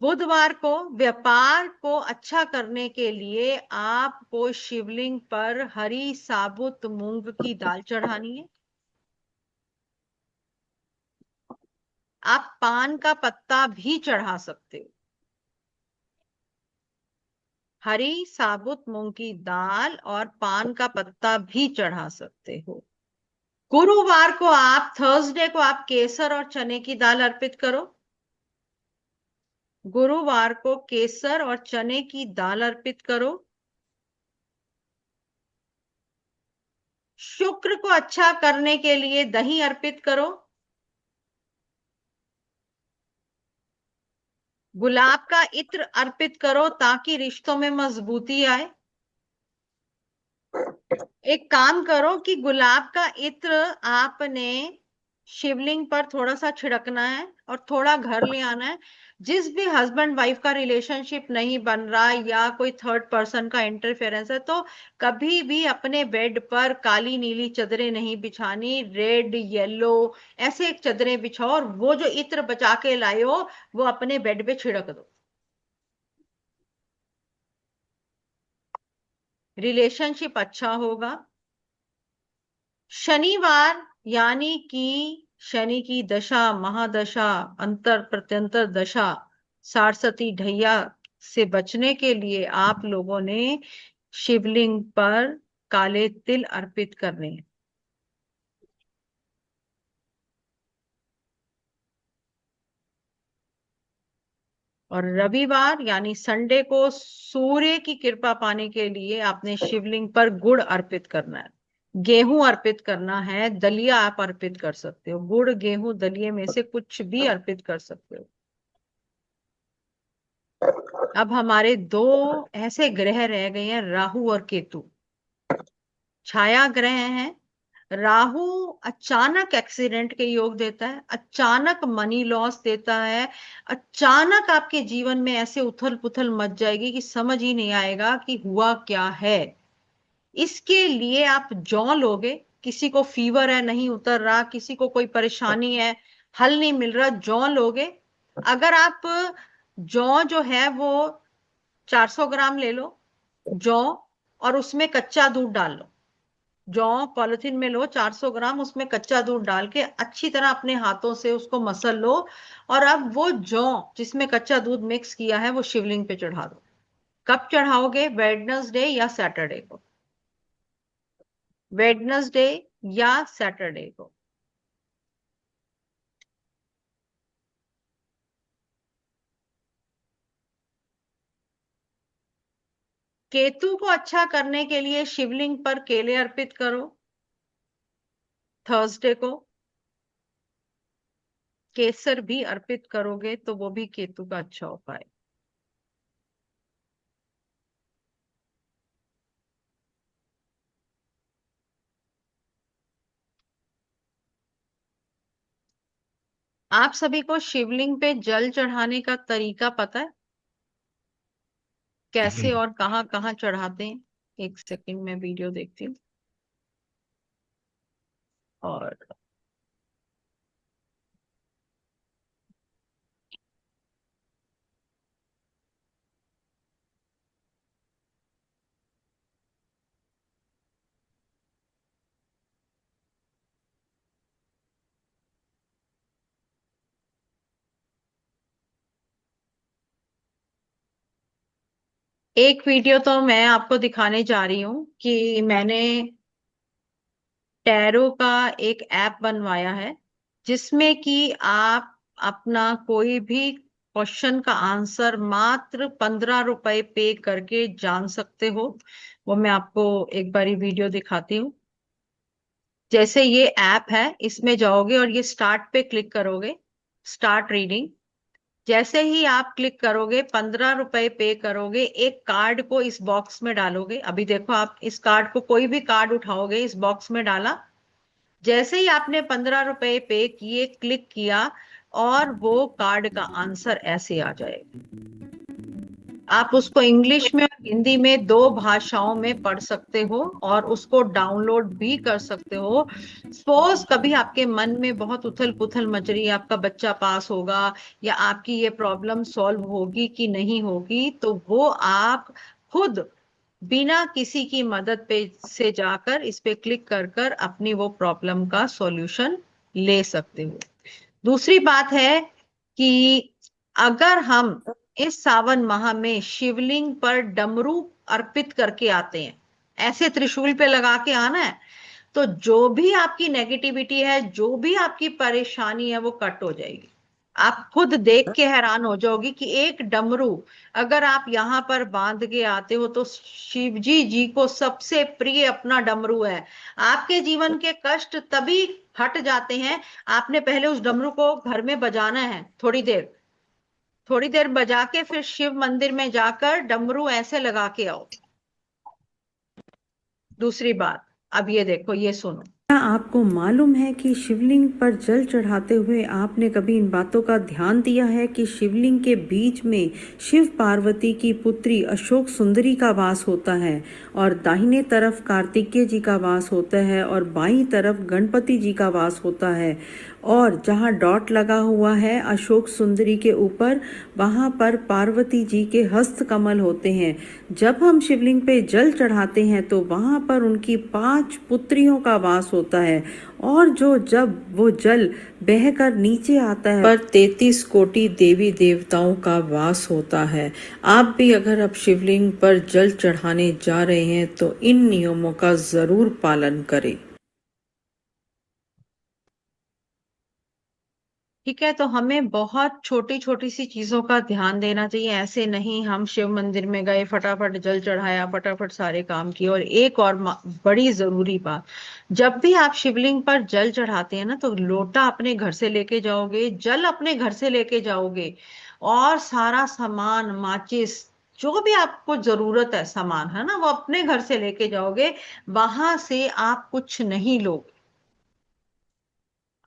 बुधवार को व्यापार को अच्छा करने के लिए आपको शिवलिंग पर हरी साबुत मूंग की दाल चढ़ानी है। आप पान का पत्ता भी चढ़ा सकते हो। हरी साबुत मूंग की दाल और पान का पत्ता भी चढ़ा सकते हो। गुरुवार को आप, थर्सडे को आप केसर और चने की दाल अर्पित करो। गुरुवार को केसर और चने की दाल अर्पित करो। शुक्र को अच्छा करने के लिए दही अर्पित करो। गुलाब का इत्र अर्पित करो ताकि रिश्तों में मजबूती आए। एक काम करो कि गुलाब का इत्र आपने शिवलिंग पर थोड़ा सा छिड़कना है और थोड़ा घर ले आना है। जिस भी हस्बैंड वाइफ का रिलेशनशिप नहीं बन रहा या कोई थर्ड पर्सन का इंटरफेरेंस है, तो कभी भी अपने बेड पर काली नीली चादरें नहीं बिछानी, रेड येलो ऐसे एक चादरें बिछाओ और वो जो इत्र बचा के लाए हो वो अपने बेड पे छिड़क दो। रिलेशनशिप अच्छा होगा। शनिवार यानी कि शनि की दशा, महादशा, अंतर प्रत्यंतर दशा, सारसती ढैया से बचने के लिए आप लोगों ने शिवलिंग पर काले तिल अर्पित करने हैं। और रविवार यानी संडे को सूर्य की कृपा पाने के लिए आपने शिवलिंग पर गुड़ अर्पित करना है, गेहूं अर्पित करना है, दलिया आप अर्पित कर सकते हो, गुड़ गेहूं दलिये में से कुछ भी अर्पित कर सकते हो। अब हमारे दो ऐसे ग्रह रह गए हैं, राहु और केतु। छाया ग्रह हैं। राहु अचानक एक्सीडेंट के योग देता है, अचानक मनी लॉस देता है, अचानक आपके जीवन में ऐसे उथल पुथल मच जाएगी कि समझ ही नहीं आएगा कि हुआ क्या है। इसके लिए आप जौ लोगे, किसी को फीवर है नहीं उतर रहा, किसी को कोई परेशानी है हल नहीं मिल रहा, जौ लोगे। अगर आप जौ जो है वो 400 ग्राम ले लो जौ और उसमें कच्चा दूध डाल लो। जौ पॉलिथीन में लो 400 ग्राम, उसमें कच्चा दूध डाल के अच्छी तरह अपने हाथों से उसको मसल लो और अब वो जौ जिसमें कच्चा दूध मिक्स किया है वो शिवलिंग पे चढ़ा दो। कब चढ़ाओगे? वेडनेसडे या सैटरडे को। वेडनेसडे या सैटरडे को। केतु को अच्छा करने के लिए शिवलिंग पर केले अर्पित करो थर्सडे को। केसर भी अर्पित करोगे तो वो भी केतु का अच्छा उपाय। आप सभी को शिवलिंग पे जल चढ़ाने का तरीका पता है? कैसे और कहाँ कहाँ चढ़ाते हैं? एक सेकंड में वीडियो देखती हूँ। और एक वीडियो तो मैं आपको दिखाने जा रही हूँ कि मैंने टैरो का एक ऐप बनवाया है जिसमें कि आप अपना कोई भी क्वेश्चन का आंसर मात्र 15 रुपए पे करके जान सकते हो। वो मैं आपको एक बारी वीडियो दिखाती हूँ। जैसे ये ऐप है, इसमें जाओगे और ये स्टार्ट पे क्लिक करोगे, स्टार्ट रीडिंग। जैसे ही आप क्लिक करोगे 15 रुपए पे करोगे, एक कार्ड को इस बॉक्स में डालोगे। अभी देखो, आप इस कार्ड को, कोई भी कार्ड उठाओगे, इस बॉक्स में डाला। जैसे ही आपने 15 रुपए पे किए, क्लिक किया और वो कार्ड का आंसर ऐसे आ जाएगा। आप उसको इंग्लिश में और हिंदी में दो भाषाओं में पढ़ सकते हो और उसको डाउनलोड भी कर सकते हो। सपोज कभी आपके मन में बहुत उथल पुथल मच रही है, आपका बच्चा पास होगा या आपकी ये प्रॉब्लम सॉल्व होगी कि नहीं होगी, तो वो आप खुद बिना किसी की मदद पे से जाकर इस पे क्लिक कर कर अपनी वो प्रॉब्लम का सॉल्यूशन ले सकते हो। दूसरी बात है कि अगर हम इस सावन माह में शिवलिंग पर डमरू अर्पित करके आते हैं, ऐसे त्रिशूल पे लगा के आना है, तो जो भी आपकी नेगेटिविटी है, जो भी आपकी परेशानी है, वो कट हो जाएगी। आप खुद देख के हैरान हो जाओगी कि एक डमरू अगर आप यहाँ पर बांध के आते हो तो शिवजी जी को सबसे प्रिय अपना डमरू है। आपके जीवन के कष्ट तभी हट जाते हैं, आपने पहले उस डमरू को घर में बजाना है, थोड़ी देर बजा के फिर शिव मंदिर में जाकर डमरू ऐसे लगा के आओ। दूसरी बात, अब ये देखो, ये सुनो, क्या आपको मालूम है कि शिवलिंग पर जल चढ़ाते हुए आपने कभी इन बातों का ध्यान दिया है कि शिवलिंग के बीच में शिव पार्वती की पुत्री अशोक सुंदरी का वास होता है और दाहिने तरफ कार्तिकेय जी का वास होता है और बाईं तरफ गणपति जी का वास होता है। और जहाँ डॉट लगा हुआ है अशोक सुंदरी के ऊपर, वहाँ पर पार्वती जी के हस्त कमल होते हैं। जब हम शिवलिंग पे जल चढ़ाते हैं तो वहाँ पर उनकी 5 पुत्रियों का वास होता है और जब वो जल बहकर नीचे आता है पर 33 कोटि देवी देवताओं का वास होता है। आप भी अगर अब शिवलिंग पर जल चढ़ाने जा रहे हैं तो इन नियमों का जरूर पालन करें। ठीक है, तो हमें बहुत छोटी छोटी सी चीजों का ध्यान देना चाहिए। ऐसे नहीं हम शिव मंदिर में गए, फटाफट जल चढ़ाया, फटाफट सारे काम किए। और एक और बड़ी जरूरी बात, जब भी आप शिवलिंग पर जल चढ़ाते हैं ना तो लोटा अपने घर से लेके जाओगे, जल अपने घर से लेके जाओगे और सारा सामान, माचिस, जो भी आपको जरूरत है सामान, है ना, वो अपने घर से लेके जाओगे। वहां से आप कुछ नहीं लोगे।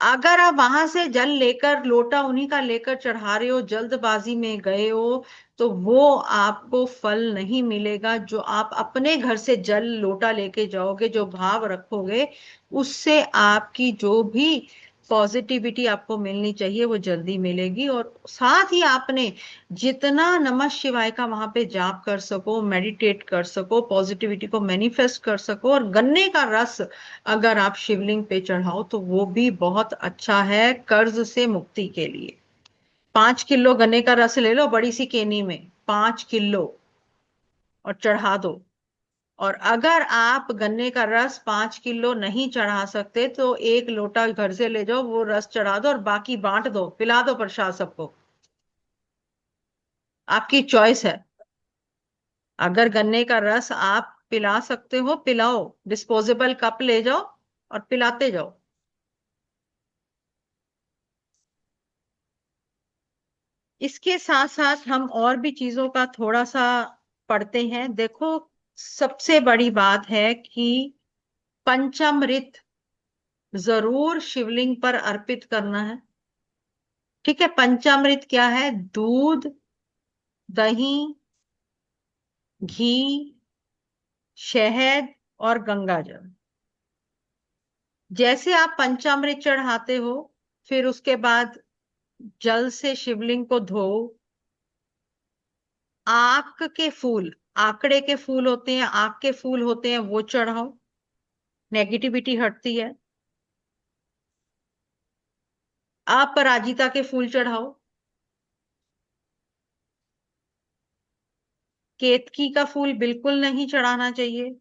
अगर आप वहां से जल लेकर, लोटा उन्हीं का लेकर चढ़ा रहे हो, जल्दबाजी में गए हो, तो वो आपको फल नहीं मिलेगा। जो आप अपने घर से जल लोटा लेके जाओगे, जो भाव रखोगे, उससे आपकी जो भी पॉजिटिविटी आपको मिलनी चाहिए वो जल्दी मिलेगी। और साथ ही आपने जितना नमः शिवाय का वहां पे जाप कर सको, मेडिटेट कर सको, पॉजिटिविटी को मैनिफेस्ट कर सको, और गन्ने का रस अगर आप शिवलिंग पे चढ़ाओ तो वो भी बहुत अच्छा है कर्ज से मुक्ति के लिए। 5 किलो गन्ने का रस ले लो बड़ी सी केनी में, 5 किलो, और चढ़ा दो। और अगर आप गन्ने का रस 5 किलो नहीं चढ़ा सकते तो 1 लोटा घर से ले जाओ, वो रस चढ़ा दो और बाकी बांट दो, पिला दो प्रसाद सबको। आपकी चॉइस है। अगर गन्ने का रस आप पिला सकते हो पिलाओ, डिस्पोजेबल कप ले जाओ और पिलाते जाओ। इसके साथ साथ हम और भी चीजों का थोड़ा सा पढ़ते हैं। देखो, सबसे बड़ी बात है कि पंचामृत जरूर शिवलिंग पर अर्पित करना है। ठीक है, पंचामृत क्या है? दूध, दही, घी, शहद और गंगाजल। जैसे आप पंचामृत चढ़ाते हो, फिर उसके बाद जल से शिवलिंग को धो, आक के फूल, आकड़े के फूल होते हैं, आक के फूल होते हैं, वो चढ़ाओ, नेगेटिविटी हटती है। अपराजिता के फूल चढ़ाओ। केतकी का फूल बिल्कुल नहीं चढ़ाना चाहिए।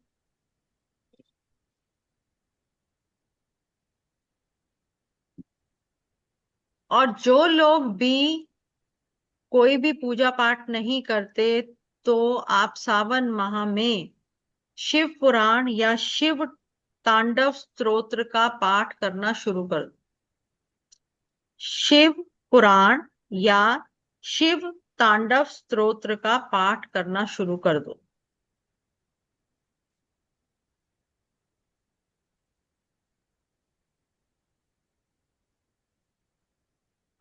और जो लोग भी कोई भी पूजा पाठ नहीं करते, तो आप सावन माह में शिव पुराण या शिव तांडव स्तोत्र का पाठ करना शुरू कर दो। शिव पुराण या शिव तांडव स्तोत्र का पाठ करना शुरू कर दो।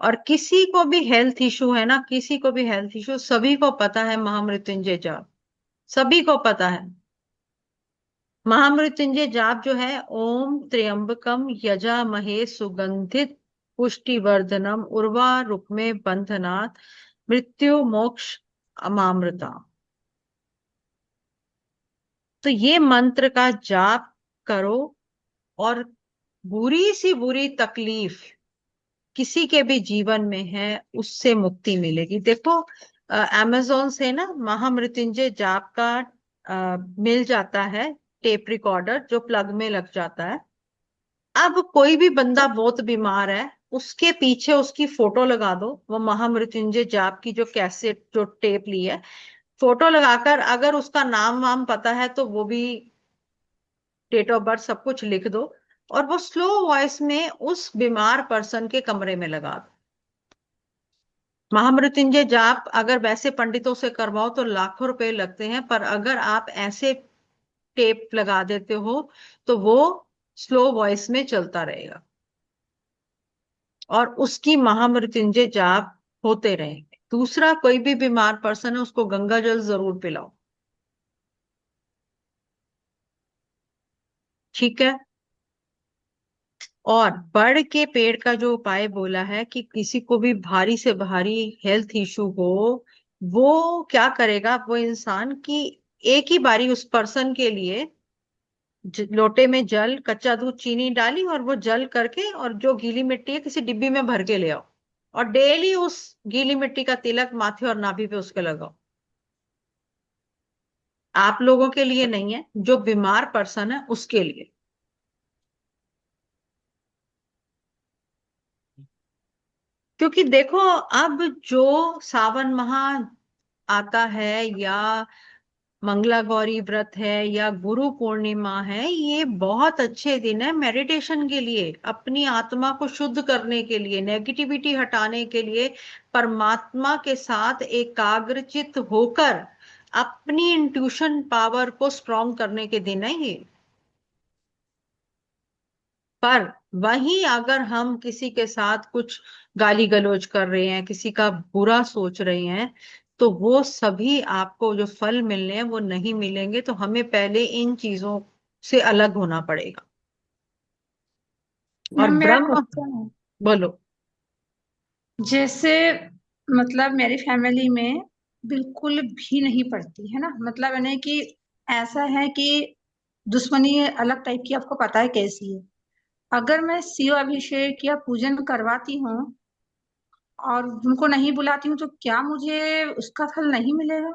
और किसी को भी हेल्थ इशू है ना, किसी को भी हेल्थ इशू, सभी को पता है महामृत्युंजय जाप, सभी को पता है। महामृत्युंजय जाप जो है, ओम त्र्यंबकम यजामहे सुगंधित पुष्टिवर्धनम उर्वा रुक्मे बंधनात् मृत्यु मोक्ष अमामृता। तो ये मंत्र का जाप करो और बुरी सी बुरी तकलीफ किसी के भी जीवन में है उससे मुक्ति मिलेगी। देखो, अमेज़न से ना महामृत्युंजय जाप का मिल जाता है टेप रिकॉर्डर, जो प्लग में लग जाता है। अब कोई भी बंदा बहुत बीमार है, उसके पीछे उसकी फोटो लगा दो, वो महामृत्युंजय जाप की जो कैसेट, जो टेप ली है, फोटो लगाकर अगर उसका नाम वाम पता है तो वो भी, डेट ऑफ बर्थ सब कुछ लिख दो, और वो स्लो वॉइस में उस बीमार पर्सन के कमरे में लगा दो। महामृत्युंजय जाप अगर वैसे पंडितों से करवाओ तो लाखों रुपए लगते हैं, पर अगर आप ऐसे टेप लगा देते हो तो वो स्लो वॉइस में चलता रहेगा और उसकी महामृत्युंजय जाप होते रहेंगे। दूसरा, कोई भी बीमार पर्सन है उसको गंगा जल जरूर पिलाओ, ठीक है। और बड़ के पेड़ का जो उपाय बोला है कि किसी को भी भारी से भारी हेल्थ इशू हो, वो क्या करेगा वो इंसान की, एक ही बारी उस पर्सन के लिए लोटे में जल, कच्चा दूध, चीनी डाली और वो जल करके, और जो गीली मिट्टी है किसी डिब्बी में भर के ले आओ और डेली उस गीली मिट्टी का तिलक माथे और नाभि पे उसके लगाओ। आप लोगों के लिए नहीं है, जो बीमार पर्सन है उसके लिए। क्योंकि देखो, अब जो सावन माह आता है या मंगला गौरी व्रत है या गुरु पूर्णिमा है, ये बहुत अच्छे दिन है मेडिटेशन के लिए, अपनी आत्मा को शुद्ध करने के लिए, नेगेटिविटी हटाने के लिए, परमात्मा के साथ एकाग्रचित होकर अपनी इंट्यूशन पावर को स्ट्रॉन्ग करने के दिन है ये। पर वहीं अगर हम किसी के साथ कुछ गाली गलौज कर रहे हैं, किसी का बुरा सोच रहे हैं, तो वो सभी आपको जो फल मिलने हैं वो नहीं मिलेंगे। तो हमें पहले इन चीजों से अलग होना पड़ेगा। और मैम मेरा ब्रह्म, क्वेश्चन है, बोलो। जैसे मतलब मेरी फैमिली में बिल्कुल भी नहीं पड़ती है ना, मतलब यानी कि ऐसा है कि दुश्मनी अलग टाइप की, आपको पता है कैसी है। अगर मैं शिव अभिषेक या पूजन करवाती हूँ और उनको नहीं बुलाती हूँ, तो क्या मुझे उसका फल नहीं मिलेगा?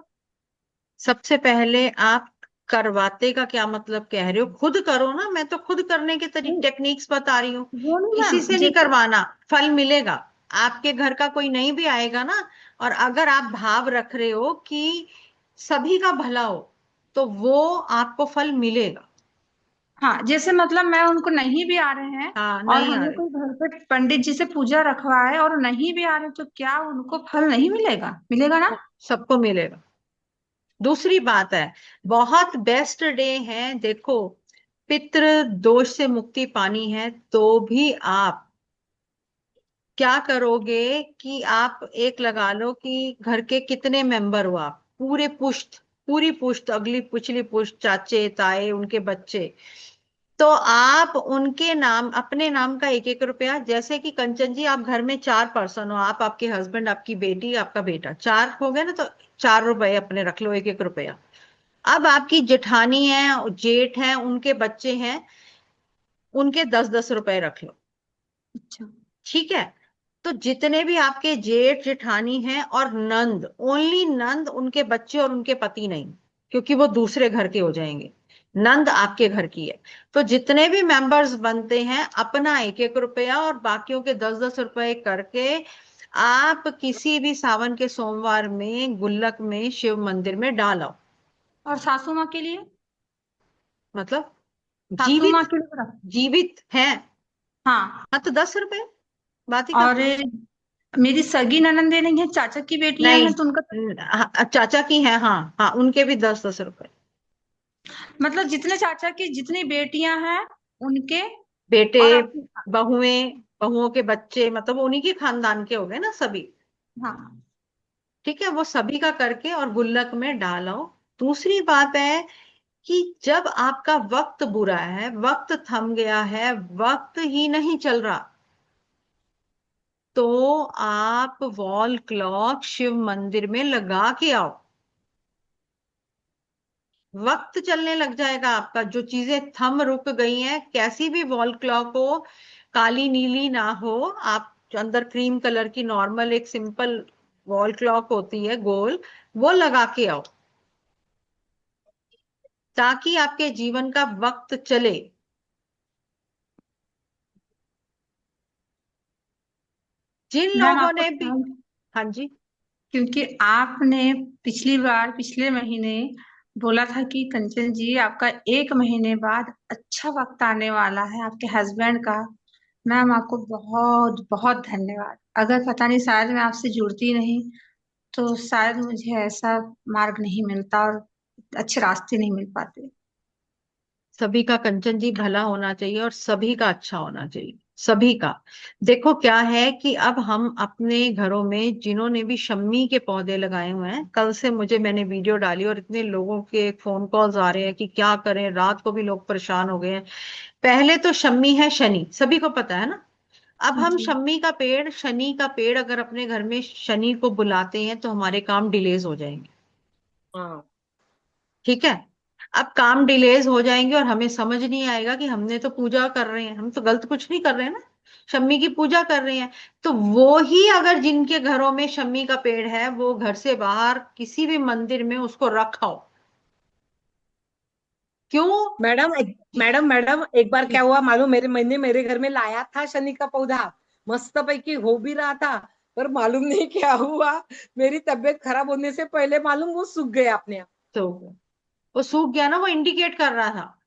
सबसे पहले आप करवाते का क्या मतलब कह रहे हो? खुद करो ना, मैं तो खुद करने के नहीं, टेक्निक्स बता रही हूँ। वो नहीं किसी मैम, से नहीं जैसे करवाना, फल मिलेगा। आपके घर का कोई नहीं भी आएगा ना, और अगर आप भाव रख रहे हो कि सभी का भला हो, तो वो आपको फल मिलेगा। हाँ, जैसे मतलब मैं उनको नहीं भी आ रहे हैं हाँ, और नहीं आ हमने रहे, कोई घर पे पंडित जी से पूजा रखवाए और नहीं भी आ रहे, तो क्या उनको फल नहीं मिलेगा? मिलेगा ना? सबको मिलेगा। दूसरी बात है, बहुत बेस्ट डे है, देखो, पितृ दोष से मुक्ति पानी है, तो भी आप क्या करोगे कि आप एक लगा लो कि घर के कितने मेंबर हो आप, पूरे पुश्त, पूरी पुश्त, अगली पिछली पुश्त, चाचे ताए उनके बच्चे, तो आप उनके नाम, अपने नाम का 1-1 रुपया, जैसे कि कंचन जी आप घर में 4 पर्सन हो, आप, आपके हस्बैंड, आपकी बेटी, आपका बेटा, 4 हो गए ना, तो 4 रुपए अपने रख लो, 1-1 रुपया। अब आपकी जेठानी है, जेठ है, उनके बच्चे हैं, उनके 10-10 रुपए रख लो, अच्छा। ठीक है। तो जितने भी आपके जेठ जेठानी हैं और नंद, ओनली नंद, उनके बच्चे और उनके पति नहीं, क्योंकि वो दूसरे घर के हो जाएंगे, नंद आपके घर की है। तो जितने भी मेंबर्स बनते हैं, अपना 1-1 रुपया और बाकियों के 10-10 रुपए करके आप किसी भी सावन के सोमवार में गुल्लक में शिव मंदिर में डालो। और सासू माँ के लिए? मतलब सासू माँ जीवित, के लिए रख। जीवित है, हाँ। हाँ, तो 10 रुपए, बात ही और खत्म। मेरी सगी ननंदे नहीं है, चाचा की बेटियां नहीं, हैं, तो उनका हाँ, चाचा की है, हाँ हाँ, उनके भी 10-10 रुपए। मतलब जितने चाचा की जितनी बेटियां हैं उनके, बेटे, और अपनी। बहुएं, बहुओं के बच्चे, मतलब उन्हीं के खानदान के हो गए ना सभी, हाँ। ठीक है, वो सभी का करके और गुल्लक में डालो। दूसरी बात है कि जब आपका वक्त बुरा है, वक्त थम गया है, वक्त ही नहीं चल रहा, तो आप वॉल क्लॉक शिव मंदिर में लगा के आओ। वक्त चलने लग जाएगा आपका, जो चीजें थम रुक गई हैं, कैसी भी वॉल क्लॉक हो, काली नीली ना हो, आप जो अंदर क्रीम कलर की नॉर्मल एक सिंपल वॉल क्लॉक होती है गोल, वो लगा के आओ, ताकि आपके जीवन का वक्त चले। जिन मैम लोगों आपको ने भी, थैंक, हाँ जी, क्योंकि आपने पिछली बार पिछले महीने बोला था कि कंचन जी आपका 1 महीने बाद अच्छा वक्त आने वाला है आपके हस्बैंड का। मैम आपको बहुत बहुत धन्यवाद। अगर पता नहीं शायद मैं आपसे जुड़ती नहीं, तो शायद मुझे ऐसा मार्ग नहीं मिलता और अच्छे रास्ते नहीं मिल पाते। सभी का कंचन जी भला होना चाहिए और सभी का अच्छा होना चाहिए, सभी का। देखो क्या है कि अब हम अपने घरों में जिन्होंने भी शम्मी के पौधे लगाए हुए हैं, कल से मैंने वीडियो डाली और इतने लोगों के फोन कॉल्स आ रहे हैं कि क्या करें, रात को भी लोग परेशान हो गए हैं। पहले तो शम्मी है शनि, सभी को पता है ना। अब हम जी। शम्मी का पेड़, शनि का पेड़ अगर अपने घर में शनि को बुलाते हैं तो हमारे काम डिलेज हो जाएंगे। हाँ। ठीक है। अब काम डिलेज हो जाएंगे और हमें समझ नहीं आएगा कि हमने तो पूजा कर रहे हैं, हम तो गलत कुछ नहीं कर रहे हैं ना, शम्मी की पूजा कर रहे हैं। तो वो ही अगर जिनके घरों में शम्मी का पेड़ है वो घर से बाहर किसी भी मंदिर में उसको रखाओ। क्यों? मैडम मैडम एक बार क्या हुआ मालूम, मैंने मेरे घर में लाया था शनि का पौधा, मस्त पैकी हो भी रहा था, पर मालूम नहीं क्या हुआ, मेरी तबीयत खराब होने से पहले मालूम वो सूख गया अपने आप। तो वो सूख गया ना, वो इंडिकेट कर रहा था,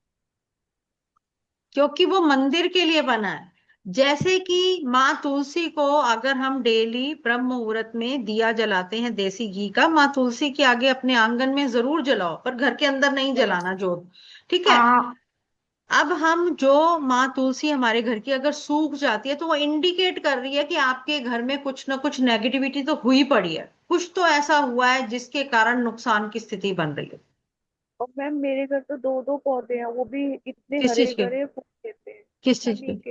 क्योंकि वो मंदिर के लिए बना है। जैसे कि माँ तुलसी को अगर हम डेली ब्रह्म मुहूर्त में दिया जलाते हैं देसी घी का, माँ तुलसी के आगे अपने आंगन में जरूर जलाओ, पर घर के अंदर नहीं जलाना जोत। ठीक है। हाँ। अब हम जो माँ तुलसी हमारे घर की अगर सूख जाती है तो वो इंडिकेट कर रही है कि आपके घर में कुछ ना कुछ नेगेटिविटी तो हुई पड़ी है, कुछ तो ऐसा हुआ है जिसके कारण नुकसान की स्थिति बन रही है। और मैम मेरे घर तो दो दो पौधे हैं, वो भी इतने किस हरे चीज के? भरे फूल देते हैं। किस चीज के? शनि के।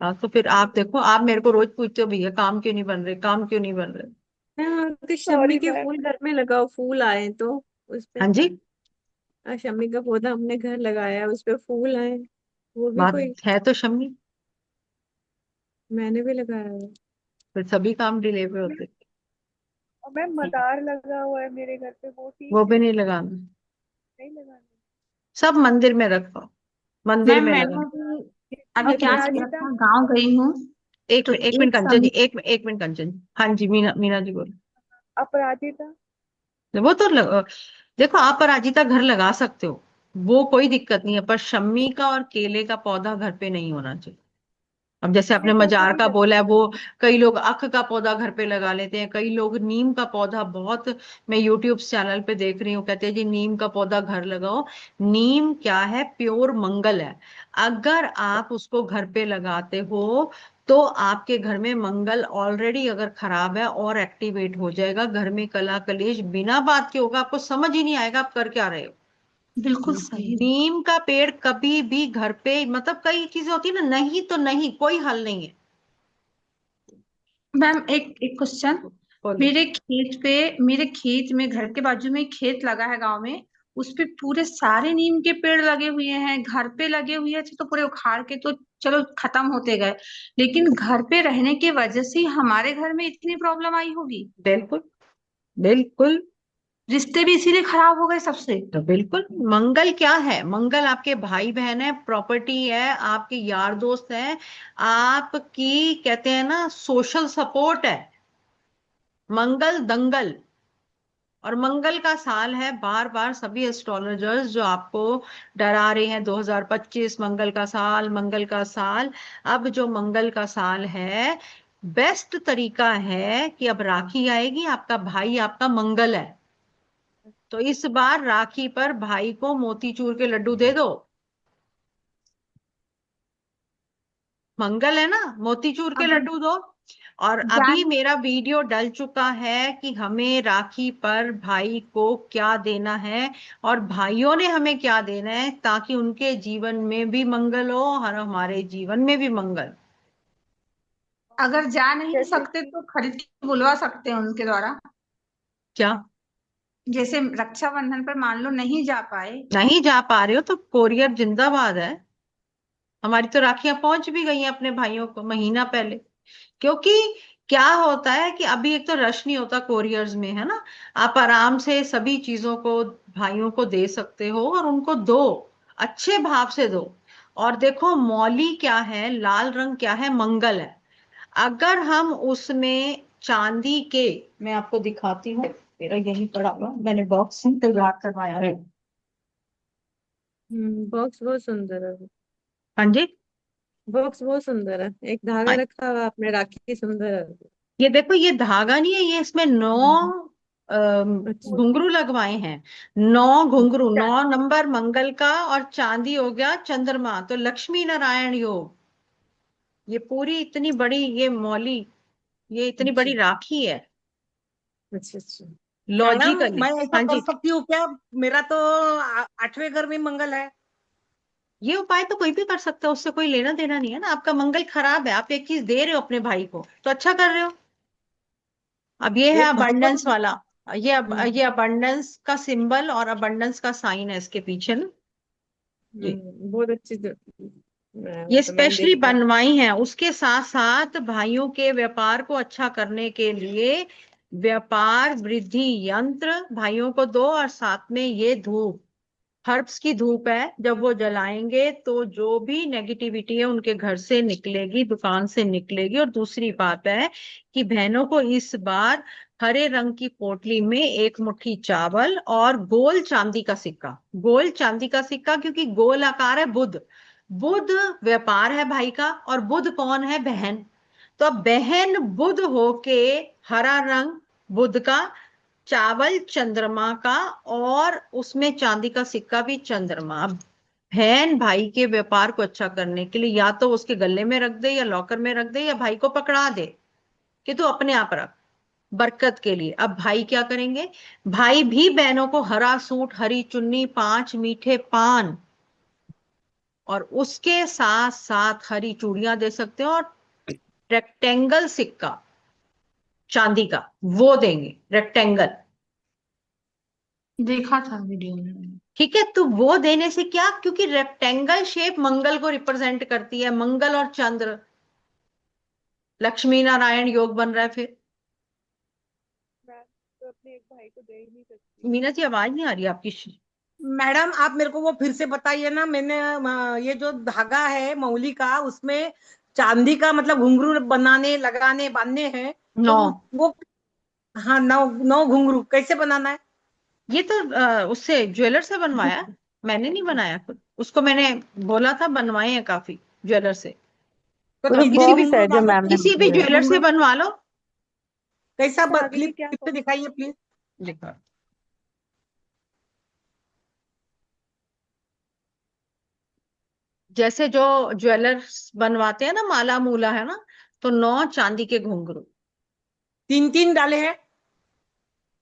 हाँ, तो फिर आप देखो, आप मेरे को रोज पूछते हो भैया काम क्यों नहीं बन रहे, काम क्यों नहीं बन रहे। हाँ तो शम्मी सॉरी के मैम। फूल घर में लगाओ, फूल आए तो उस पे। हाँ जी। शम्मी का पौधा हमने घर लगाया, उस पे फूल आए, वो भी बात कोई। है तो शम्मी, मैंने भी लगाया है। फिर सभी काम डिले पे होते। और मैम मदार लगा हुआ है मेरे घर पे, वो ठीक वो है? भी नहीं लगाना, नहीं लगाना? सब मंदिर में रखो, मंदिर मैम में मैंने लगा। अभी एक क्या मिनट, किया अपराजिता। था, गांव गई हूँ तो एक मिनट एक कंचन जी, समय। एक मिनट कंचन जी। हाँ जी, मीना मीना जी बोलो। अपराजिता। वो तो देखो, आप पराजिता घर लगा सकते हो, वो कोई दिक्कत नहीं है, पर शम्मी का और केले का पौधा घर पे नहीं होना चाहिए। अब जैसे आपने मैं घर पे मजार ही का बोला है, लगाती वो कई लोग अख का पौधा घर पे लगा लेते हैं, कई लोग नीम का पौधा बहुत, मैं यूट्यूब चैनल पे देख रही हूँ, कहते हैं जी नीम का पौधा घर लगाओ। नीम क्या है? प्योर मंगल है। अगर आप उसको घर पे लगाते हो तो आपके घर में मंगल ऑलरेडी अगर खराब है और एक्टिवेट हो जाएगा, घर में कला कलेश बिना बात के होगा, आपको समझ ही नहीं आएगा आप कर क्या रहे हो। बिल्कुल सही। नीम का पेड़ कभी भी घर पे, मतलब कई चीजें होती है ना, नहीं तो नहीं, कोई हल नहीं है। मैम एक एक क्वेश्चन। बोलो। मेरे खेत में, घर के बाजू में एक खेत लगा है गांव में, उस पे पूरे सारे नीम के पेड़ लगे हुए हैं, घर पे लगे हुए हैं तो पूरे उखाड़ के तो चलो खत्म होते गए, लेकिन घर पे रहने की वजह से ही हमारे घर में इतनी प्रॉब्लम आई होगी। बिल्कुल, बिल्कुल। रिश्ते भी इसीलिए खराब हो गए सबसे। तो बिल्कुल, मंगल क्या है? मंगल आपके भाई बहन है, प्रॉपर्टी है, आपके यार दोस्त है, आपकी कहते हैं ना सोशल सपोर्ट है। मंगल दंगल, और मंगल का साल है। बार बार सभी एस्ट्रोलॉजर्स जो आपको डरा रहे हैं, 2025 मंगल का साल, मंगल का साल। अब जो मंगल का साल है, बेस्ट तरीका है कि अब राखी आएगी, आपका भाई आपका मंगल है, तो इस बार राखी पर भाई को मोतीचूर के लड्डू दे दो। मंगल है ना, मोतीचूर के अब लड्डू दो। और अभी जान मेरा वीडियो डल चुका है कि हमें राखी पर भाई को क्या देना है और भाइयों ने हमें क्या देना है, ताकि उनके जीवन में भी मंगल हो और हमारे जीवन में भी मंगल। अगर जा नहीं जैसे सकते कि तो खरीद के बुलवा सकते हैं उनके द्वारा। क्या? जैसे रक्षाबंधन पर मान लो नहीं जा पाए। नहीं जा पा रहे हो तो कोरियर जिंदाबाद है। हमारी तो राखियां पहुंच भी गई हैं अपने भाइयों को महीना पहले। क्योंकि क्या होता है कि अभी एक तो रश नहीं होता कोरियर्स में, है ना, आप आराम से सभी चीजों को भाइयों को दे सकते हो और उनको दो, अच्छे भाव से दो। और देखो मौली क्या है, लाल रंग क्या है, मंगल है। अगर हम उसमें चांदी के, मैं आपको दिखाती हूँ, मेरा यही पड़ा हुआ, मैंने बॉक्स तैयार करवाया है। बॉक्स बहुत सुंदर है। हाँ जी। बॉक्स बहुत सुंदर है, एक धागा हाँ, रखा हुआ आपने, राखी सुंदर है। ये देखो, ये धागा नहीं है, ये इसमें 9 अच्छा घुंघरू लगवाए हैं। 9 घुंघरू, अच्छा 9 नंबर मंगल का, और चांदी हो गया चंद्रमा, तो लक्ष्मी नारायण योग। ये पूरी इतनी बड़ी ये मौली, ये इतनी अच्छा बड़ी राखी है अच्छा अच्छा। Madam logically. मैं ऐसा हाँ कर जी। सकती हूँ क्या? मेरा तो 8वें घर में मंगल है। ये उपाय तो कोई भी कर सकता है, उससे कोई लेना देना नहीं है ना। आपका मंगल खराब है, आप एक चीज दे रहे हो अपने भाई को तो अच्छा कर रहे हो। अब ये है एक भाई को अबंडेंस वाला। हम्म, ये अबंडेंस का सिंबल और अबंडेंस का साइन है इसके पीछे ना। ये बहुत अच्छी ये तो मैंने स्पेशली देखा। बनवाई है उसके साथ साथ भाइयों के व्यापार को अच्छा करने के लिए। व्यापार वृद्धि यंत्र भाइयों को दो, और साथ में ये धूप, हर्ब्स की धूप है, जब वो जलाएंगे तो जो भी नेगेटिविटी है उनके घर से निकलेगी, दुकान से निकलेगी। और दूसरी बात है कि बहनों को इस बार हरे रंग की पोटली में एक मुट्ठी चावल और गोल चांदी का सिक्का, गोल चांदी का सिक्का, क्योंकि गोल आकार है बुध। बुध व्यापार है भाई का, और बुध कौन है? बहन। तो अब बहन बुध होके हरा रंग बुध का, चावल चंद्रमा का, और उसमें चांदी का सिक्का भी चंद्रमा। अब बहन भाई के व्यापार को अच्छा करने के लिए या तो उसके गले में रख दे, या लॉकर में रख दे, या भाई को पकड़ा दे कि तू अपने आप रख, बरकत के लिए। अब भाई क्या करेंगे? भाई भी बहनों को हरा सूट, हरी चुन्नी, 5 मीठे पान, और उसके साथ साथ हरी चूड़ियां दे सकते हो, और रेक्टेंगल सिक्का चांदी का वो देंगे, रेक्टेंगल। देखा था वीडियो में मैंने। ठीक है, तो वो देने से क्या, क्योंकि रेक्टेंगल शेप मंगल को रिप्रेजेंट करती है, मंगल और चंद्र, लक्ष्मी नारायण योग बन रहा है फिर। मैं तो अपने एक भाई को दे ही नहीं सकती। मीना जी आवाज नहीं आ रही आपकी। मैडम आप मेरे को वो फिर से बताइए ना। मैंने ये जो धागा है मौली का, उसमें चांदी का मतलब घुंघरू बनाने लगाने बांधने हैं। तो 9। वो हाँ, 9 9 घुंघरू कैसे बनाना है? ये तो उससे ज्वेलर से बनवाया, मैंने नहीं बनाया खुद, उसको मैंने बोला था बनवाए हैं काफी ज्वेलर से। तो पूरा कितने बॉक्स घुंघरू है जो डालने मैम ने किसी भी बताया। ज्वेलर से घुंघरू बनवा लो। कैसा धागे की क्लिप क्या क्लिप से दिखाइए प्लीज। देखो, जैसे जो ज्वेलर्स बनवाते हैं ना, माला मूला है ना, तो 9 चांदी के घुंघरू। 3 3 डाले हैं?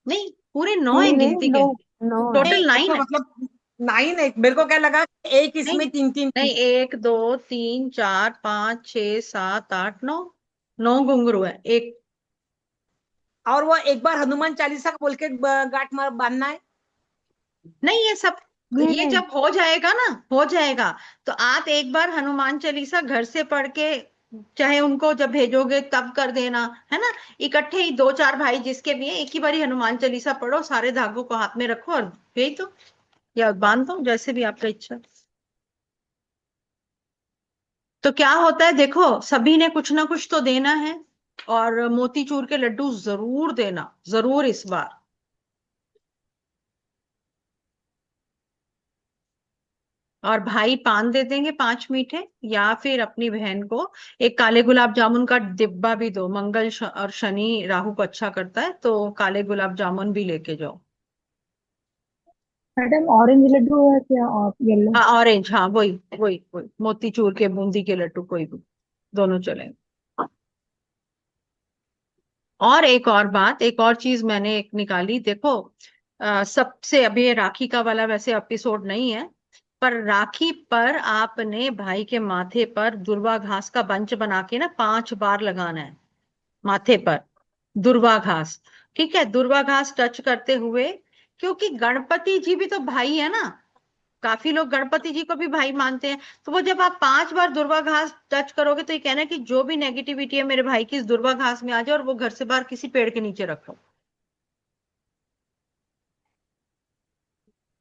नहीं, पूरे 9 है नहीं नहीं, गिनती के, नो नो है। टोटल नहीं 9 अच्छा, है। मतलब 9 है। मेरे को क्या लगा कि एक नहीं इसमें 3 3। नहीं, 1 2 3 4 5 6 7 8 9, 9 घुंघरू है एक। और वो एक बार हनुमान चालीसा बोल के गांठ मार बांधना है? नहीं, ये सब नहीं ये नहीं, जब हो जाएगा ना, हो जाएगा, तो आप एक बार हनुमान चालीसा घर से पढ़ के, चाहे उनको जब भेजोगे तब कर देना, है ना। इकट्ठे ही 2 4 भाई जिसके भी हैं, एक ही बारी हनुमान चालीसा पढ़ो, सारे धागों को हाथ में रखो और भेज दो, या बांध दो, जैसे भी आपका इच्छा। तो क्या होता है देखो, सभी ने कुछ ना कुछ तो देना है, और मोतीचूर के लड्डू जरूर देना, जरूर इस बार। और भाई पान दे देंगे 5 मीठे, या फिर अपनी बहन को एक काले गुलाब जामुन का डिब्बा भी दो। मंगल और शनि राहु को अच्छा करता है, तो काले गुलाब जामुन भी लेके जाओ। मैडम ऑरेंज लड्डू है क्या? और येलो? हाँ ऑरेंज, हाँ वही वही वही, मोतीचूर के बूंदी के लड्डू कोई भी, दोनों चलेंगे। और एक और बात, एक और चीज मैंने एक निकाली, देखो, सबसे अभी ये राखी का वाला वैसे एपिसोड नहीं है, पर राखी पर आपने भाई के माथे पर दुर्वा घास का बंच बना के ना 5 बार लगाना है माथे पर, दुर्वा घास। ठीक है, दुर्वा घास टच करते हुए, क्योंकि गणपति जी भी तो भाई है ना, काफी लोग गणपति जी को भी भाई मानते हैं। तो वो जब आप 5 बार दुर्वा घास टच करोगे, तो ये कहना है कि जो भी नेगेटिविटी है मेरे भाई की इस दुर्वा घास में आ जाए, और वो घर से बाहर किसी पेड़ के नीचे रखो।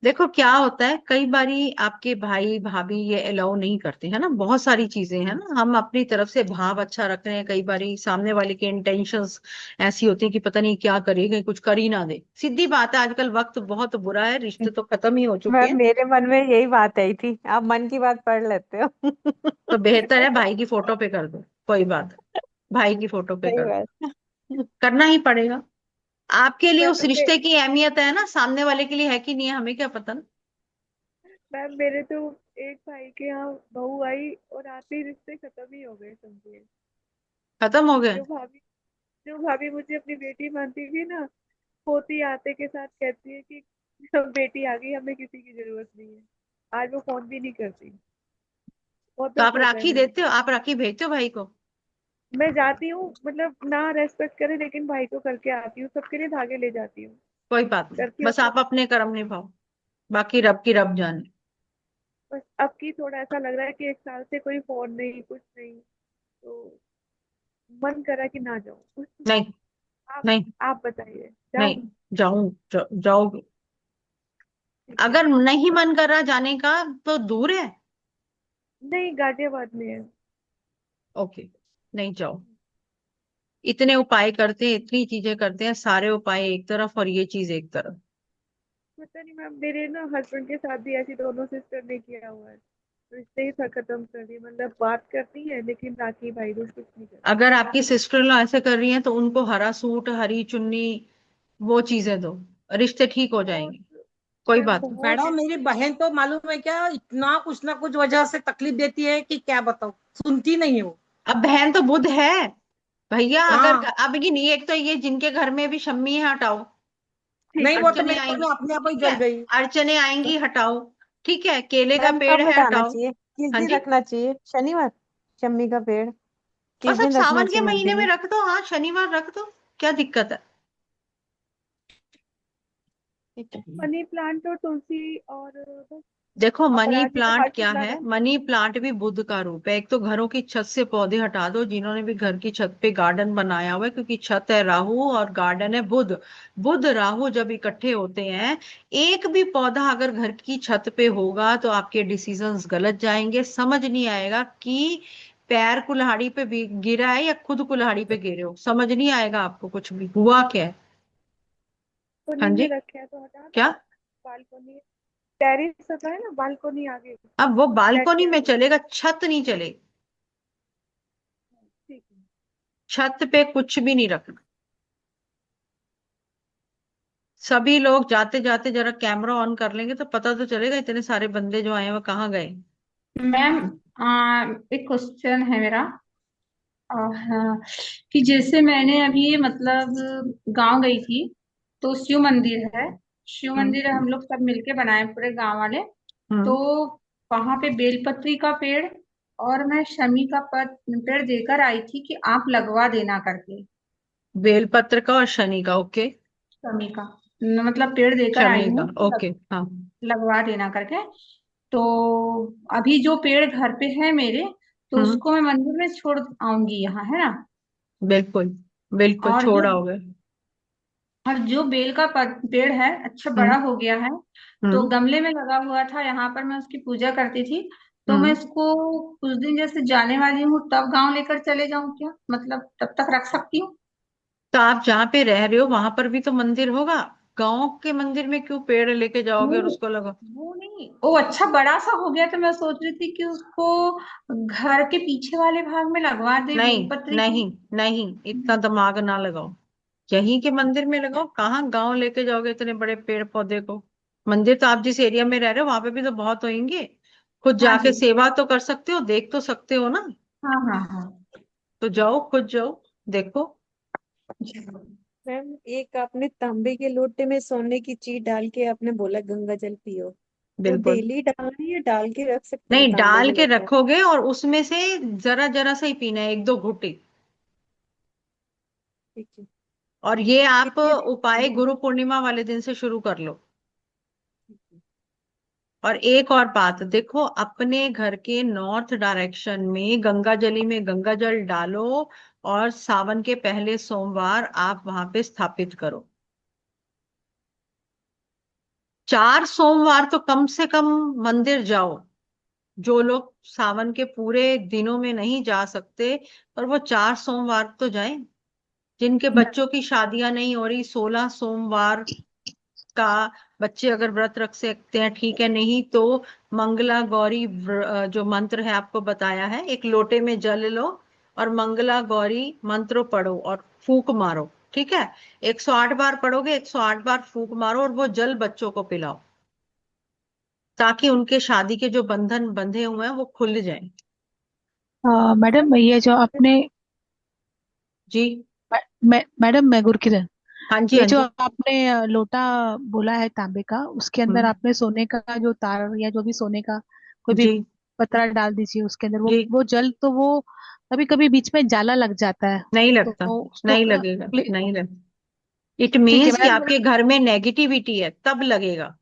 देखो क्या होता है, कई बारी आपके भाई भाभी ये अलाउ नहीं करते हैं ना, बहुत सारी चीजें हैं ना, हम अपनी तरफ से भाव अच्छा रख रहे हैं, कई बारी सामने वाले की इंटेंशंस ऐसी होती है कि पता नहीं क्या करेगा, कुछ कर ही ना दे। सीधी बात है, आजकल वक्त बहुत बुरा है, रिश्ते तो खत्म ही हो चुके मैम हैं। मेरे मन में यही बात आई थी, आप मन की बात पढ़ लेते हो। तो बेहतर है भाई की फोटो पे कर दो, कोई बात नहीं, भाई की फोटो पे सही कर दो, बात। करना ही पड़ेगा। आपके लिए उस मैम रिश्ते की अहमियत है ना, सामने वाले के लिए है कि नहीं है हमें क्या पता ना। मैम मेरे तो एक भाई के यहाँ बहू आई और आते ही रिश्ते खत्म ही हो गए, समझिए। खत्म हो गए। जो भाभी जो भाभी मुझे अपनी बेटी मानती थी ना, पोती आते के साथ कहती है कि अब बेटी आ गई, हमें किसी की जरूरत नहीं है। आज वो फोन भी नहीं करती। बहुत तो दुख आप होता है राखी मेरे देते को। हो, आप राखी भेजते हो भाई को? मैं जाती हूँ, मतलब ना रेस्पेक्ट करे, लेकिन भाई को करके आती हूँ, सबके लिए धागे ले जाती हूँ। कोई बात नहीं, करती हूँ बस अपने। आप अपने कर्म निभाओ, बाकी रब की रब जाने। बस अब की थोड़ा ऐसा लग रहा है कि 1 साल से कोई फोन नहीं, कुछ नहीं, तो मन करा कि ना जाऊं। नहीं, आप नहीं, आप बताइए, नहीं, जाऊं? जाओगे। ठीक है। अगर नहीं मन कर रहा जाने का तो दूर है। नहीं, गाजियाबाद में है। ओके, नहीं जाओ। इतने उपाय करते हैं, इतनी चीजें करते हैं, सारे उपाय एक तरफ और ये चीज एक तरफ। पता नहीं मैम, मेरे ना हस्बैंड के साथ भी ऐसी दोनों सिस्टर ने किया हुआ है। रिश्ते ही खत्म कर दिए, मतलब बात करती है लेकिन राखी भाई दूज कुछ नहीं करती। अगर आपकी सिस्टर इन लॉ ऐसे कर रही हैं तो उनको हरा सूट, हरी चुन्नी, वो चीजें दो, रिश्ते ठीक हो बहुत जाएंगे। कोई मैम, बात नहीं। बहुत मैडम मेरी बहन तो मालूम है क्या, इतना कुछ ना कुछ वजह से तकलीफ देती है कि क्या बताऊं, सुनती नहीं हो। अब बहन तो बुध है भैया, अगर हाँ। अब ये नहीं, एक तो ये जिनके घर में भी शम्मी है हटाओ, ठीक नहीं, है वो तो अड़चने मेरे घर आएंगी, में अपने आप ही ठीक है, जल गई। अड़चने आएंगी हटाओ, ठीक है, केले का मैम पेड़ कब है हटाना हटाओ। चाहिए, किस हाँ दिन जी, रखना चाहिए? शनिवार? शम्मी का पेड़ किस बस अब दिन रखना सावन के चाहिए महीने मंदिर में में? रख दो, हाँ शनिवार रख दो, क्या दिक्कत है। ठीक है। मनी प्लांट और तुलसी और बस देखो मनी अपराजिता, प्लांट हर क्या चीज ला है, दूं? मनी प्लांट भी बुध का रूप है। एक तो घरों की छत से पौधे हटा दो, जिन्होंने भी घर की छत पे गार्डन बनाया हुआ है, क्योंकि छत है राहु और गार्डन है बुध। बुध राहु जब इकट्ठे होते हैं, एक भी पौधा अगर घर की छत पे होगा तो आपके डिसीजंस गलत जाएंगे, समझ नहीं आएगा कि पैर कुल्हाड़ी पे गिरा है या खुद कुल्हाड़ी पे गिरे हो, समझ नहीं आएगा आपको कुछ भी हुआ क्या है। हाँ बालकोनी में जी, रखे हैं तो हटा दो। क्या? बालकोनी, टेरिस होता है ना, बालकोनी आगे, अब वो बालकोनी में बैकयार्ड। चलेगा, छत नहीं चलेगी। ठीक है। छत पे कुछ भी नहीं रखना। सभी लोग जाते जाते जरा कैमरा ऑन कर लेंगे तो पता तो चलेगा इतने सारे बंदे जो आए हैं वो कहाँ गए। मैम एक क्वेश्चन है मेरा। हाँ, कि जैसे मैंने अभी मतलब गांव गई थी, तो शिव मंदिर है, शिव मंदिर हम्म, हम लोग सब मिलके बनाए पूरे गांव वाले। तो हम्म। वहां पे बेलपत्री का पेड़ और मैं शमी का पेड़ देकर आई थी कि आप लगवा देना करके। बेलपत्र का और शनि का, ओके। शमी का मतलब पेड़ देकर आई शनि का, हूँ कि ओके, हाँ। लगवा देना करके। तो अभी जो पेड़ घर पे है मेरे, तो हम्म, उसको मैं मंदिर में छोड़ आऊंगी यहाँ, है ना। बिल्कुल, बिल्कुल और जो छोड़ा होगा। बेल का पेड़ है, अच्छा बड़ा हम्म, हो गया है। तो हम्म, गमले में लगा हुआ था, यहाँ पर मैं उसकी पूजा करती थी। तो मैं हम्म। इसको कुछ दिन जैसे जाने वाली हूँ, तब गांव लेकर चले जाऊं क्या, मतलब तब तक रख सकती हूँ? तो आप जहाँ पे रह रहे हो वहां पर भी तो मंदिर होगा, गांव के मंदिर में क्यों पेड़ लेके जाओगे और वो उसको लगा। वो नहीं, वो अच्छा बड़ा सा हो गया, तो मैं सोच रही थी कि उसको घर के पीछे वाले भाग में लगवा दे नहीं, बेलपत्री की। नहीं, नहीं, इतना दिमाग ना लगाओ, यहीं के मंदिर में लगाओ, कहाँ गांव लेके जाओगे इतने बड़े पेड़ पौधे को। मंदिर तो आप जिस एरिया में रह रहे हो वहां पे भी तो बहुत होंगे, खुद हाँ जाके जी। सेवा तो कर सकते हो, देख तो सकते हो ना। हाँ हाँ हाँ। तो जाओ, खुद जाओ, देखो। जी। मैम, एक आपने तांबे के लोटे में सोने की चीज डाल के आपने बोला गंगा जल पियो, तो बिल्कुल। डेली डालना है या डाल के रख सकते हैं नहीं, तांबे डाल के के लोटे में? रखोगे और उसमें से जरा जरा सा ही पीना है, एक दो घुट्टी। ठीक है। और ये आप कितने दिन उपाय पीना है? गुरु पूर्णिमा वाले दिन से शुरू कर लो। ठीक है। और एक और बात देखो, अपने घर के नॉर्थ डायरेक्शन में गंगा जली में गंगा जल डालो, और सावन के पहले सोमवार आप वहां पे स्थापित करो। 4 सोमवार तो कम से कम मंदिर जाओ। जो लोग सावन के पूरे दिनों में नहीं जा सकते, पर वो 4 सोमवार तो जाएं। जिनके बच्चों की शादियां नहीं हो रही, 16 सोमवार का बच्चे अगर व्रत रख सकते हैं ठीक है, नहीं तो मंगला गौरी जो मंत्र है आपको बताया है, एक लोटे में जल लो और मंगला गौरी मंत्र पढ़ो और फूंक मारो। ठीक है, 108 बार पढ़ोगे, 108 बार फूंक मारो और वो जल बच्चों को पिलाओ, ताकि उनके शादी के जो बंधन बंधे हुए हैं वो खुल जाएं। मैडम ये जो आपने जी। मैडम मैं गुरकिरण, हाँ जी, ये हाँ जो जी। आपने लोटा बोला है तांबे का, उसके अंदर हम्म। आपने सोने का जो तार या जो भी सोने का कोई भी जी। पतरा डाल दीजिए उसके अंदर, जी। वो जल तो वो कभी कभी बीच में जाला लग जाता है, नहीं तो लगता, उसको नहीं लगेगा, नहीं लगता। इट ठीक है मीन्स कि मैडम, आपके घर में नेगेटिविटी है तब लगेगा।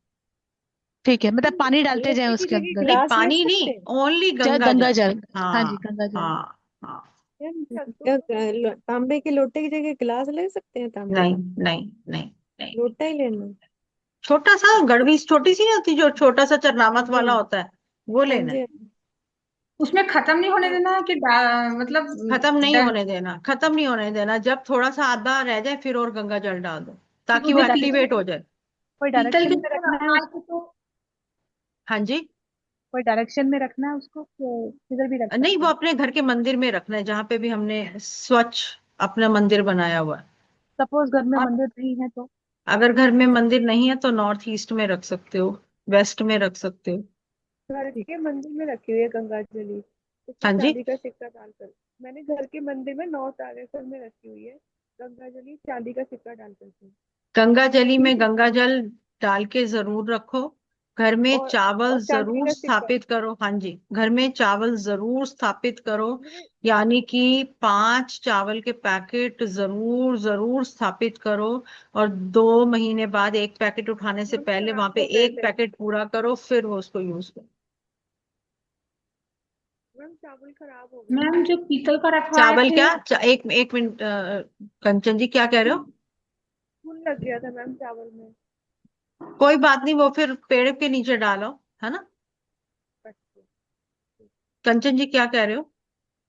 ठीक है मतलब पानी डालते जाए लोटे की उसके जगह अंदर। नहीं, गिलास ले पानी सकते नहीं, हैं? ओनली गंगा गंगा जल। जल, हाँ जी हाँ। गंगा जल। हाँ। हाँ। मैम क्या संतोष मैम, तांबे के लोटे की जगह गिलास ले सकते हैं तांबे नहीं, का? नहीं, नहीं, नहीं। लोटा ही लेना? छोटा सा गड़वी छोटी सी नहीं होती, जो छोटा सा हाँ चरनामत जी, वाला होता है, वो हाँ लेना जी, है। हाँ जी। उसमें खत्म नहीं होने देना है कि मतलब खत्म नहीं डर होने देना, खत्म नहीं होने देना, जब थोड़ा सा आधा रह जाए फिर और गंगा जल डाल दो, ताकि वो कोई मुझे एक्टिवेट हो जाए। कोई पीतल के डायरेक्शन में रखना है आग उसको? तो हाँ जी। कोई डायरेक्शन में रखना है उसको कि किधर भी रख नहीं, सकते वो हैं? अपने घर के मंदिर में रखना है, जहाँ पे भी हमने स्वच्छ अपना मंदिर बनाया हुआ है। सपोज घर में आप मंदिर नहीं है तो? अगर घर में मंदिर नहीं है तो नॉर्थ ईस्ट में रख सकते हो, वेस्ट में रख सकते हो। घर ठीक। के मंदिर में रखी हुई है गंगा जली, उसमें हाँ जी। चांदी का सिक्का डालकर। मैंने घर के मंदिर में नॉर्थ आगरकर में रखी हुई है गंगा जली, चांदी का सिक्का डालकर के। गंगा जली में गंगा जल डाल के जरूर रखो। घर में चावल और चांदी जरूर का सिक्का। स्थापित करो। हाँ जी, घर में चावल जरूर स्थापित करो। मुझे यानी कि 5 चावल के पैकेट जरूर जरूर स्थापित करो। और 2 महीने बाद एक पैकेट उठाने से मैम पहले वहां खराब पे हो गए एक थे। पैकेट पूरा करो, फिर वो उसको यूज करो। मैम चावल खराब हो गए मैम थे। जो पीतल का रखवाए चावल थे। क्या एक एक मिनट, कंचन जी क्या कह रहे हो? खून लग गया था मैम चावल में। कोई बात नहीं, वो फिर पेड़ के नीचे डालो, है ना। अच्छा। कंचन जी क्या कह रहे हो?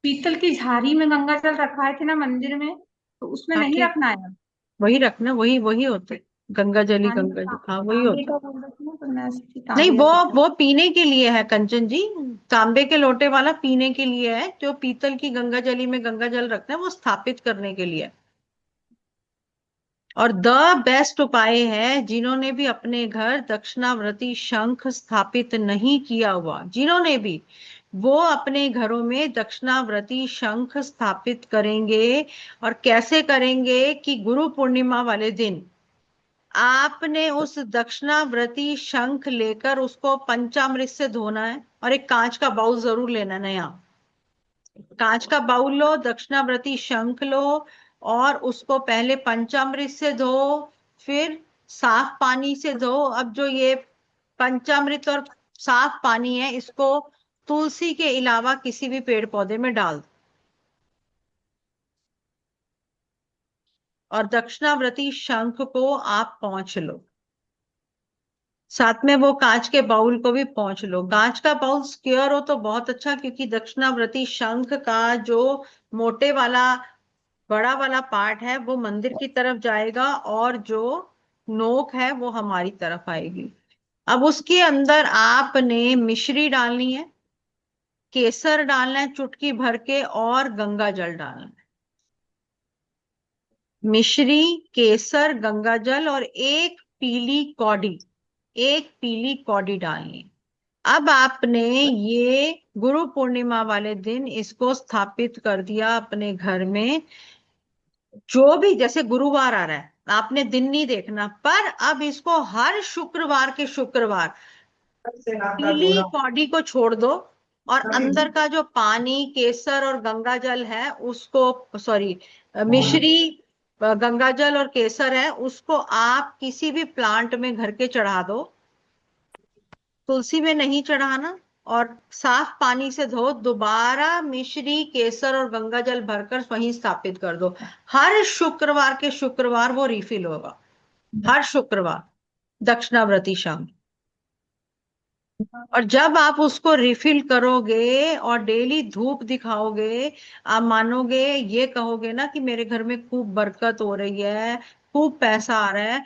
पीतल की झारी में गंगा जल रखवाए थे ना मंदिर में, तो उसमें हाँ नहीं ठीक, रखना है। वही रखना, वही वही होते हैं। गंगा जली, हाँ नहीं, गंगा जल, हाँ वही तांबे होता है। का बोल रहे थे ना, तो मैं सोची नहीं, तांबे का वो सिक्का। वो पीने के लिए है कंचन जी। तांबे के लोटे वाला पीने के लिए है, जो पीतल की गंगा जली में गंगा जल रखना है वो स्थापित करने के लिए है। और द बेस्ट उपाय है, जिन्होंने भी अपने घर दक्षिणावर्ती शंख स्थापित नहीं किया हुआ, जिन्होंने भी, वो अपने घरों में दक्षिणावर्ती शंख स्थापित करेंगे। और कैसे करेंगे कि गुरु पूर्णिमा वाले दिन आपने उस दक्षिणावर्ती शंख लेकर उसको पंचामृत से धोना है, और एक कांच का बाउल जरूर लेना है नया। कांच का बाउल लो, दक्षिणावर्ती शंख लो, और उसको पहले पंचामृत से धो, फिर साफ पानी से धो। अब जो ये पंचामृत और साफ पानी है, इसको तुलसी के अलावा किसी भी पेड़ पौधे में डाल दो, और दक्षिणावर्ती शंख को आप पोंछ लो। साथ में वो कांच के बाउल को भी पोंछ लो। कांच का बाउल स्क्वायर हो तो बहुत अच्छा, क्योंकि दक्षिणावर्ती शंख का जो मोटे वाला बड़ा वाला पार्ट है वो मंदिर की तरफ जाएगा, और जो नोक है वो हमारी तरफ आएगी। अब उसके अंदर आपने मिश्री डालनी है, केसर डालना है चुटकी भर के, और गंगा जल डालना है। मिश्री, केसर, गंगा जल, और एक पीली कौड़ी डालनी है। अब आपने ये गुरु पूर्णिमा वाले दिन इसको स्थापित कर दिया अपने घर में। जो भी, जैसे गुरुवार आ रहा है, आपने दिन नहीं देखना, पर अब इसको हर शुक्रवार के शुक्रवार पीली कौड़ी को छोड़ दो, और अंदर का जो पानी, केसर और गंगा जल है उसको, सॉरी, मिश्री, गंगा जल और केसर है, उसको आप किसी भी प्लांट में घर के चढ़ा दो। तुलसी में नहीं चढ़ाना, और साफ पानी से धो, दोबारा मिश्री, केसर और गंगा जल भरकर वहीं स्थापित कर दो। हर शुक्रवार के शुक्रवार वो रिफिल होगा, हर शुक्रवार, दक्षिणावर्ती शाम। और जब आप उसको रिफिल करोगे और डेली धूप दिखाओगे, आप मानोगे, ये कहोगे ना कि मेरे घर में खूब बरकत हो रही है, खूब पैसा आ रहा है।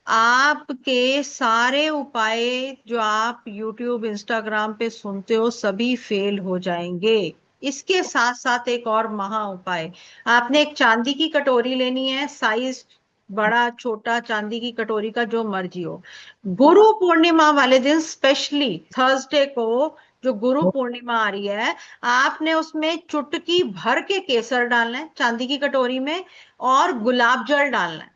आपके सारे उपाय जो आप YouTube, Instagram पे सुनते हो, सभी फेल हो जाएंगे। इसके साथ साथ एक और महा उपाय, आपने एक चांदी की कटोरी लेनी है, साइज बड़ा छोटा, चांदी की कटोरी का जो मर्जी हो। गुरु पूर्णिमा वाले दिन, स्पेशली थर्सडे को जो गुरु पूर्णिमा आ रही है, आपने उसमें चुटकी भर के केसर डालना है चांदी की कटोरी में, और गुलाब जल डालना है।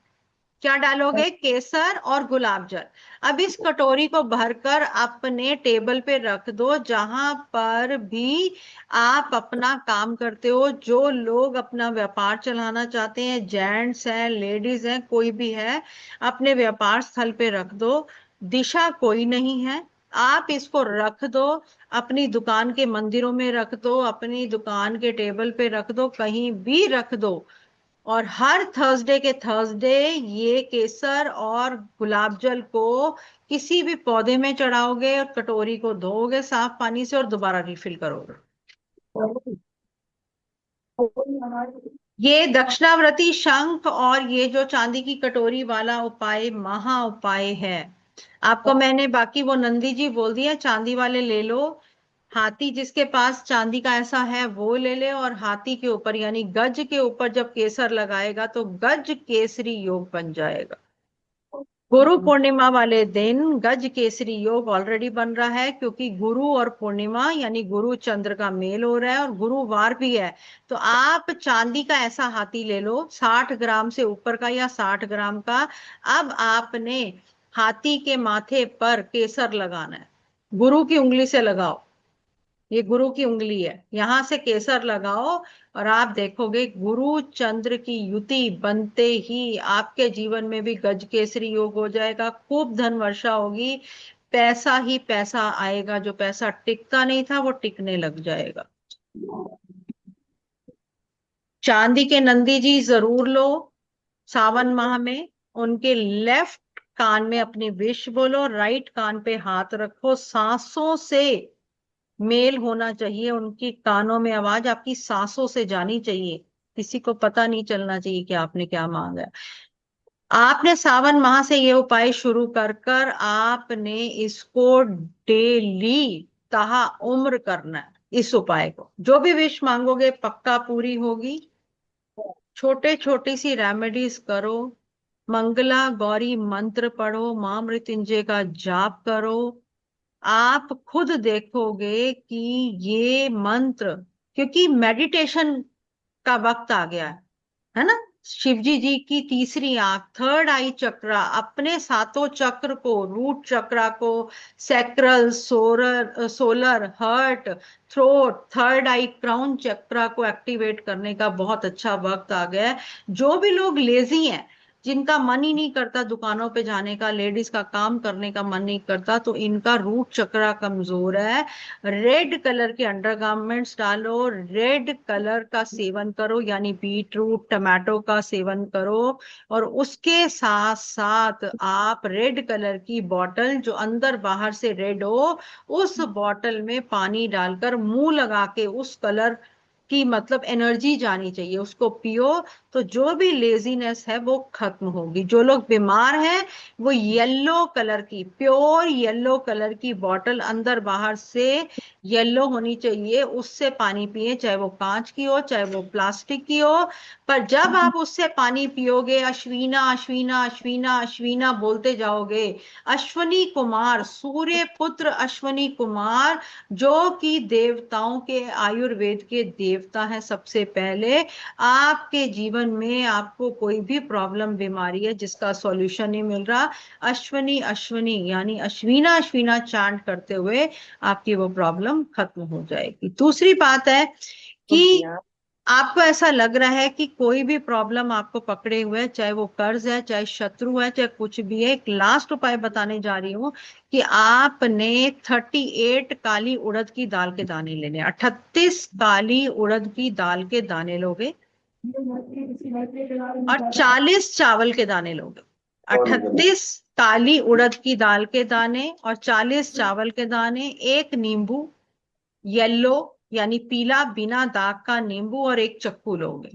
क्या डालोगे? केसर और गुलाब जल। अब इस कटोरी को भरकर अपने टेबल पे रख दो, जहां पर भी आप अपना काम करते हो। जो लोग अपना व्यापार चलाना चाहते हैं, जेंट्स हैं, लेडीज हैं, कोई भी है, अपने व्यापार स्थल पे रख दो। दिशा कोई नहीं है, आप इसको रख दो, अपनी दुकान के मंदिरों में रख दो, अपनी दुकान के टेबल पे रख दो, कहीं भी रख दो। और हर थर्सडे के थर्सडे ये केसर और गुलाब जल को किसी भी पौधे में चढ़ाओगे, और कटोरी को धोओगे साफ पानी से और दोबारा रिफिल करोगे। ये दक्षिणावर्ती शंख और ये जो चांदी की कटोरी वाला उपाय महा उपाय है। आपको मैंने बाकी वो नंदी जी बोल दिया, चांदी वाले ले लो। हाथी जिसके पास चांदी का ऐसा है वो ले ले, और हाथी के ऊपर यानी गज के ऊपर जब केसर लगाएगा तो गज केसरी योग बन जाएगा। गुरु पूर्णिमा वाले दिन गज केसरी योग ऑलरेडी बन रहा है, क्योंकि गुरु और पूर्णिमा यानी गुरु चंद्र का मेल हो रहा है, और गुरुवार भी है। तो आप चांदी का ऐसा हाथी ले लो, 60 ग्राम से ऊपर का या 60 ग्राम का। अब आपने हाथी के माथे पर केसर लगाना है, गुरु की उंगली से लगाओ, ये गुरु की उंगली है, यहां से केसर लगाओ, और आप देखोगे गुरु चंद्र की युति बनते ही आपके जीवन में भी गज केसरी योग हो जाएगा। खूब धन वर्षा होगी, पैसा ही पैसा आएगा, जो पैसा टिकता नहीं था वो टिकने लग जाएगा। चांदी के नंदी जी जरूर लो सावन माह में। उनके लेफ्ट कान में अपनी विश बोलो, राइट कान पे हाथ रखो, सांसों से मेल होना चाहिए, उनकी कानों में आवाज आपकी सांसों से जानी चाहिए, किसी को पता नहीं चलना चाहिए कि आपने क्या मांगा है। आपने सावन माह से ये उपाय शुरू कर कर आपने इसको डेली ताहा उम्र करना है। इस उपाय को जो भी विश मांगोगे पक्का पूरी होगी। छोटे छोटी सी रेमेडीज करो, मंगला गौरी मंत्र पढ़ो, मां मृत्युंजय का जाप करो, आप खुद देखोगे कि ये मंत्र, क्योंकि मेडिटेशन का वक्त आ गया है ना। शिवजी जी की तीसरी आंख, थर्ड आई चक्रा, अपने सातों चक्र को, रूट चक्रा को, sacral, solar, heart, throat, third eye, crown chakra को एक्टिवेट करने का बहुत अच्छा वक्त आ गया है। जो भी लोग लेजी हैं, जिनका मन ही नहीं करता दुकानों पे जाने का, लेडीज का काम करने का मन नहीं करता, तो इनका रूट चक्रा कमजोर है। रेड कलर के अंडरगारमेंट्स डालो, रेड कलर का सेवन करो, यानी बीट रूट टमाटो का सेवन करो, और उसके साथ साथ आप रेड कलर की बॉटल जो अंदर बाहर से रेड हो, उस बॉटल में पानी डालकर मुंह लगा के उस कलर की मतलब एनर्जी जानी चाहिए, उसको पियो, तो जो भी लेजीनेस है वो खत्म होगी। जो लोग बीमार हैं वो येलो कलर की, प्योर येलो कलर की बॉटल अंदर बाहर से येलो होनी चाहिए, उससे पानी पिए, चाहे वो कांच की हो चाहे वो प्लास्टिक की हो। पर जब आप उससे पानी पियोगे, अश्वीना अश्वीना अश्वीना अश्वीना बोलते जाओगे, अश्वनी कुमार, सूर्य पुत्र अश्वनी कुमार, जो कि देवताओं के, आयुर्वेद के देवता हैं सबसे पहले, आपके जीवन में आपको कोई भी प्रॉब्लम बीमारी है जिसका सॉल्यूशन नहीं मिल रहा, अश्वनी अश्वनी यानी अश्वीना अश्वीना चांट करते हुए आपकी वो प्रॉब्लम खत्म हो जाएगी। दूसरी बात है कि आपको ऐसा लग रहा है कि कोई भी प्रॉब्लम आपको पकड़े हुए है, चाहे वो कर्ज है, चाहे शत्रु है, चाहे कुछ भी है, एक लास्ट उपाय बताने जा रही हूँ कि आपने 38 काली उड़द की दाल के दाने लेने, 38 काली उड़द की दाल के दाने लोगे, और 40 चावल के दाने लोगे। 38 काली उड़द की दाल के दाने और 40 चावल के दाने, एक नींबू येलो यानी पीला बिना दाग का नींबू, और एक चक्कू लोगे।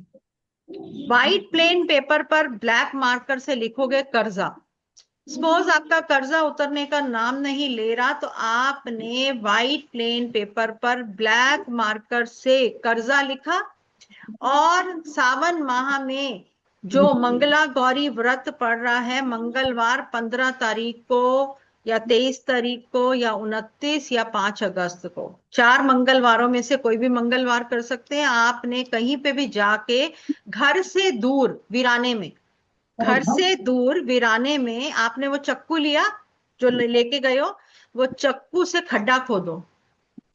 व्हाइट प्लेन पेपर पर ब्लैक मार्कर से लिखोगे कर्जा, सपोज आपका कर्जा उतरने का नाम नहीं ले रहा, तो आपने वाइट प्लेन पेपर पर ब्लैक मार्कर से कर्जा लिखा, और सावन माह में जो मंगला गौरी व्रत पड़ रहा है, मंगलवार 15 तारीख को या 23 तारीख को या 29 या 5 अगस्त को, 4 मंगलवारों में से कोई भी मंगलवार कर सकते हैं। आपने कहीं पे भी जाके घर से दूर वीराने में, घर से दूर वीराने में आपने वो चक्कू लिया जो लेके गए हो, वो चक्कू से खड्डा खोदो,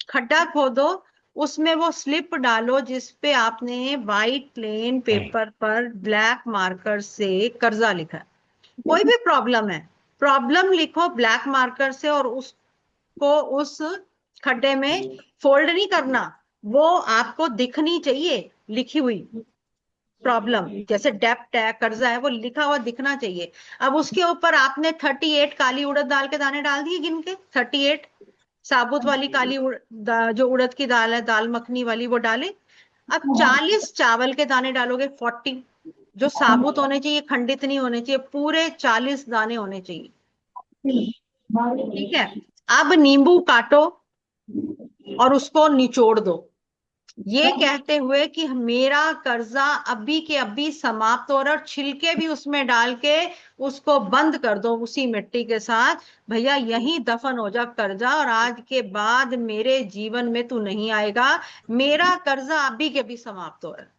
खड्डा खोदो, उसमें वो स्लिप डालो जिसपे आपने वाइट प्लेन पेपर पर ब्लैक मार्कर से कर्जा लिखा है। कोई भी प्रॉब्लम है, प्रॉब्लम लिखो ब्लैक मार्कर से, और उसको उस खड्डे में फोल्ड नहीं करना, वो आपको दिखनी चाहिए लिखी हुई प्रॉब्लम, जैसे डेप्ट है, कर्जा है, वो लिखा हुआ दिखना चाहिए। अब उसके ऊपर आपने 38 काली उड़द दाल के दाने डाल दिए गिन के, 38 साबुत वाली जो उड़द की दाल है, दाल मखनी वाली, वो डाले। अब 40 चावल के दाने डालोगे, 40 जो साबुत होने चाहिए, खंडित नहीं होने चाहिए, पूरे 40 दाने होने चाहिए। ठीक है, अब नींबू काटो और उसको निचोड़ दो, ये कहते हुए कि मेरा कर्जा अभी के अभी समाप्त हो रहा है, और छिलके भी उसमें डाल के उसको बंद कर दो उसी मिट्टी के साथ, भैया यहीं दफन हो जा कर्जा, और आज के बाद मेरे जीवन में तू नहीं आएगा, मेरा कर्जा अभी के अभी समाप्त हो रहा है।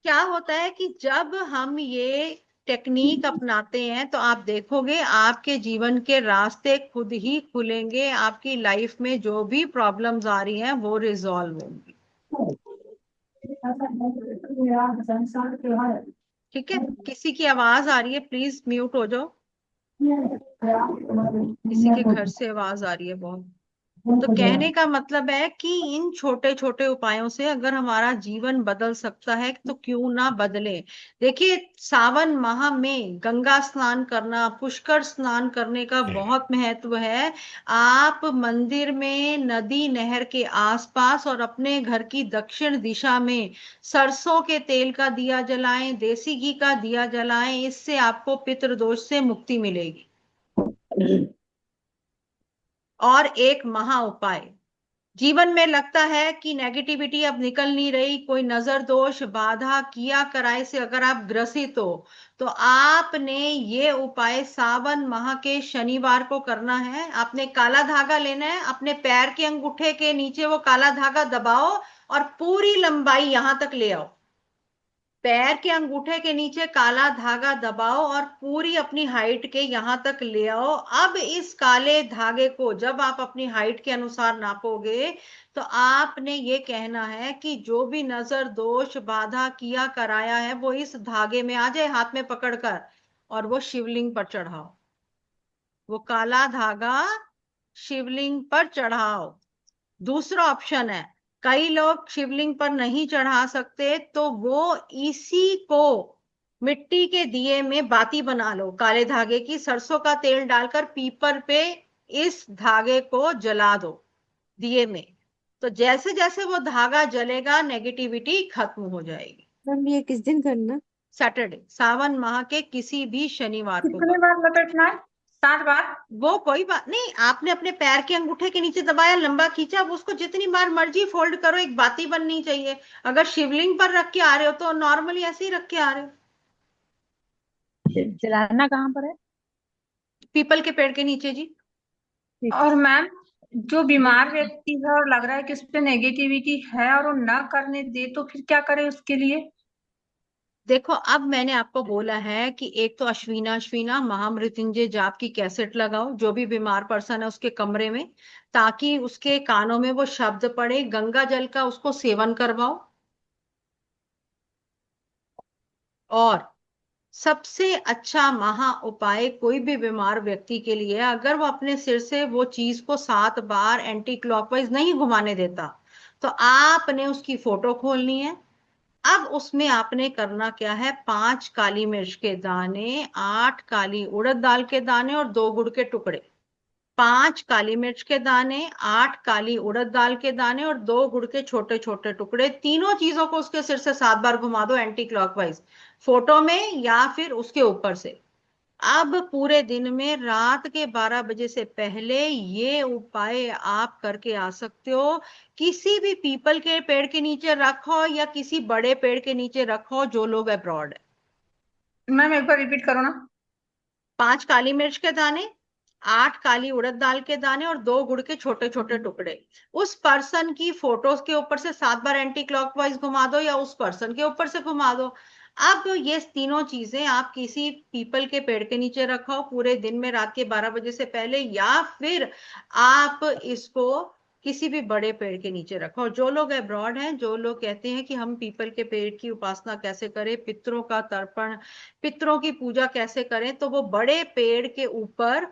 क्या होता है कि जब हम ये टेक्निक अपनाते हैं तो आप देखोगे आपके जीवन के रास्ते खुद ही खुलेंगे, आपकी लाइफ में जो भी प्रॉब्लम्स आ रही हैं वो रिजॉल्व होंगी। ठीक है, किसी की आवाज आ रही है, प्लीज म्यूट हो जाओ, किसी के घर से आवाज आ रही है बहुत। तो कहने का मतलब है कि इन छोटे छोटे उपायों से अगर हमारा जीवन बदल सकता है तो क्यों ना बदले। देखिए, सावन माह में गंगा स्नान करना, पुष्कर स्नान करने का बहुत महत्व है। आप मंदिर में, नदी नहर के आसपास और अपने घर की दक्षिण दिशा में सरसों के तेल का दिया जलाएं, देसी घी का दिया जलाएं, इससे आपको पितृदोष से मुक्ति मिलेगी। और एक महा उपाय, जीवन में लगता है कि नेगेटिविटी अब निकल नहीं रही, कोई नजर दोष बाधा किया कराए से अगर आप ग्रसित हो, तो आपने ये उपाय सावन माह के शनिवार को करना है। आपने काला धागा लेना है, अपने पैर के अंगूठे के नीचे वो काला धागा दबाओ और पूरी लंबाई यहां तक ले आओ। पैर के अंगूठे के नीचे काला धागा दबाओ और पूरी अपनी हाइट के यहां तक ले आओ। अब इस काले धागे को जब आप अपनी हाइट के अनुसार नापोगे, तो आपने ये कहना है कि जो भी नजर दोष बाधा किया कराया है वो इस धागे में आ जाए, हाथ में पकड़कर, और वो शिवलिंग पर चढ़ाओ। वो काला धागा शिवलिंग पर चढ़ाओ। दूसरा ऑप्शन है, कई लोग शिवलिंग पर नहीं चढ़ा सकते, तो वो इसी को मिट्टी के दिए में बाती बना लो, काले धागे की, सरसों का तेल डालकर पीपर पे इस धागे को जला दो दिए में। तो जैसे जैसे वो धागा जलेगा नेगेटिविटी खत्म हो जाएगी। मैम ये किस दिन करना? सैटरडे, सावन माह के किसी भी शनिवार को। कितनी बार लपेटना है? 7 बार? वो कोई बात नहीं, आपने अपने पैर के अंगूठे के नीचे दबाया, लंबा खींचा, अब उसको जितनी बार मर्जी फोल्ड करो, एक बाती बननी चाहिए। अगर शिवलिंग पर रख के आ रहे हो तो नॉर्मली ऐसे ही रख के आ रहे हो। जलाना कहाँ पर है? पीपल के पेड़ के नीचे जी। और मैम, जो बीमार व्यक्ति है और लग रहा है कि उस पे नेगेटिविटी है और वो ना करने दे, तो फिर क्या करे उसके लिए? देखो, अब मैंने आपको बोला है कि एक तो अश्विना महामृत्युंजय जाप की कैसेट लगाओ, जो भी बीमार पर्सन है उसके कमरे में, ताकि उसके कानों में वो शब्द पड़े। गंगा जल का उसको सेवन करवाओ। और सबसे अच्छा महा उपाय कोई भी बीमार व्यक्ति के लिए, अगर वो अपने सिर से वो चीज को 7 बार एंटी क्लॉकवाइज नहीं घुमाने देता, तो आपने उसकी फोटो खोलनी है। अब उसमें आपने करना क्या है, 5 काली मिर्च के दाने, 8 काली उड़द दाल के दाने और 2 गुड़ के टुकड़े। 5 काली मिर्च के दाने, 8 काली उड़द दाल के दाने और 2 गुड़ के छोटे छोटे टुकड़े, तीनों चीजों को उसके सिर से 7 बार घुमा दो एंटी क्लॉकवाइज। फोटो में या फिर उसके ऊपर से। अब पूरे दिन में रात के 12 बजे से पहले ये उपाय आप करके आ सकते हो। किसी भी पीपल के पेड़ के नीचे रखो या किसी बड़े पेड़ के नीचे रखो जो लोग अब्रॉड है। मैम एक बार रिपीट करो ना। 5 काली मिर्च के दाने, 8 काली उड़द दाल के दाने और 2 गुड़ के छोटे छोटे टुकड़े। उस पर्सन की फोटोज के ऊपर से 7 बार एंटी क्लॉकवाइज घुमा दो या उस पर्सन के ऊपर से घुमा दो। अब ये तीनों चीजें आप किसी पीपल के पेड़ के नीचे रखो पूरे दिन में रात के 12 बजे से पहले, या फिर आप इसको किसी भी बड़े पेड़ के नीचे रखो। जो लोग अब्रॉड हैं, जो लोग कहते हैं कि हम पीपल के पेड़ की उपासना कैसे करें, पितरों का तर्पण, पितरों की पूजा कैसे करें, तो वो बड़े पेड़ के ऊपर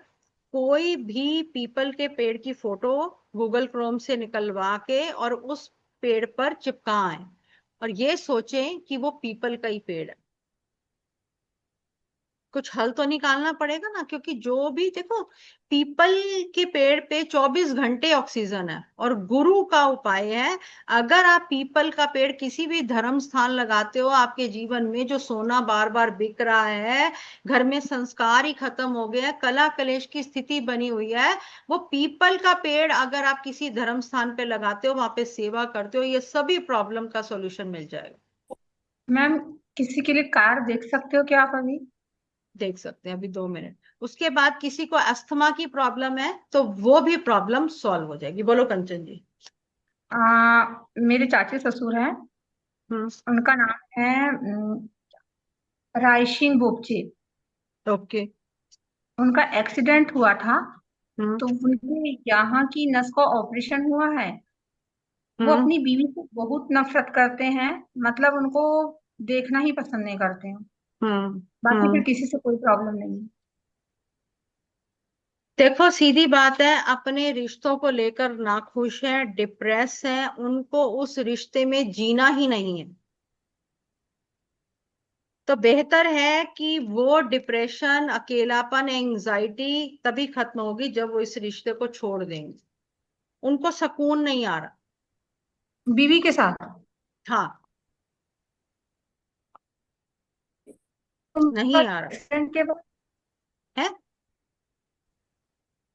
कोई भी पीपल के पेड़ की फोटो गूगल क्रोम से निकलवा के और उस पेड़ पर चिपकाएं और ये सोचें कि वो पीपल का ही पेड़ है। कुछ हल तो निकालना पड़ेगा ना, क्योंकि जो भी देखो, पीपल के पेड़ पे 24 घंटे ऑक्सीजन है और गुरु का उपाय है। अगर आप पीपल का पेड़ किसी भी धर्म स्थान लगाते हो, आपके जीवन में जो सोना बार बार बिक रहा है, घर में संस्कार ही खत्म हो गया है, कला कलेश की स्थिति बनी हुई है, वो पीपल का पेड़ अगर आप किसी धर्म स्थान पे लगाते हो, वहां पे सेवा करते हो, ये सभी प्रॉब्लम का सोल्यूशन मिल जाएगा। मैम किसी के लिए कार देख सकते हो क्या आप अभी? देख सकते हैं अभी 2 मिनट। उसके बाद किसी को अस्थमा की प्रॉब्लम है तो वो भी प्रॉब्लम सॉल्व हो जाएगी। बोलो कंचन जी। मेरे चाची ससुर हैं, हम्म। उनका नाम है रायसिंग बोपचे। ओके। उनका एक्सीडेंट हुआ था, हम्म। तो उनके यहाँ की नस का ऑपरेशन हुआ है। वो हम्म। अपनी बीवी को बहुत नफरत करते हैं, मतलब उनको देखना ही पसंद नहीं करते हैं। हम्म। बाकी फिर हम्म। किसी से कोई प्रॉब्लम नहीं है। देखो सीधी बात है, अपने रिश्तों को लेकर नाखुश है, डिप्रेस है, उनको उस रिश्ते में जीना ही नहीं है। तो बेहतर है कि वो डिप्रेशन, अकेलापन, एंजाइटी तभी खत्म होगी जब वो इस रिश्ते को छोड़ देंगे। उनको सुकून नहीं आ रहा। बीवी के साथ हाँ, उनका नहीं आ रहा एक्सीडेंट के बाद है।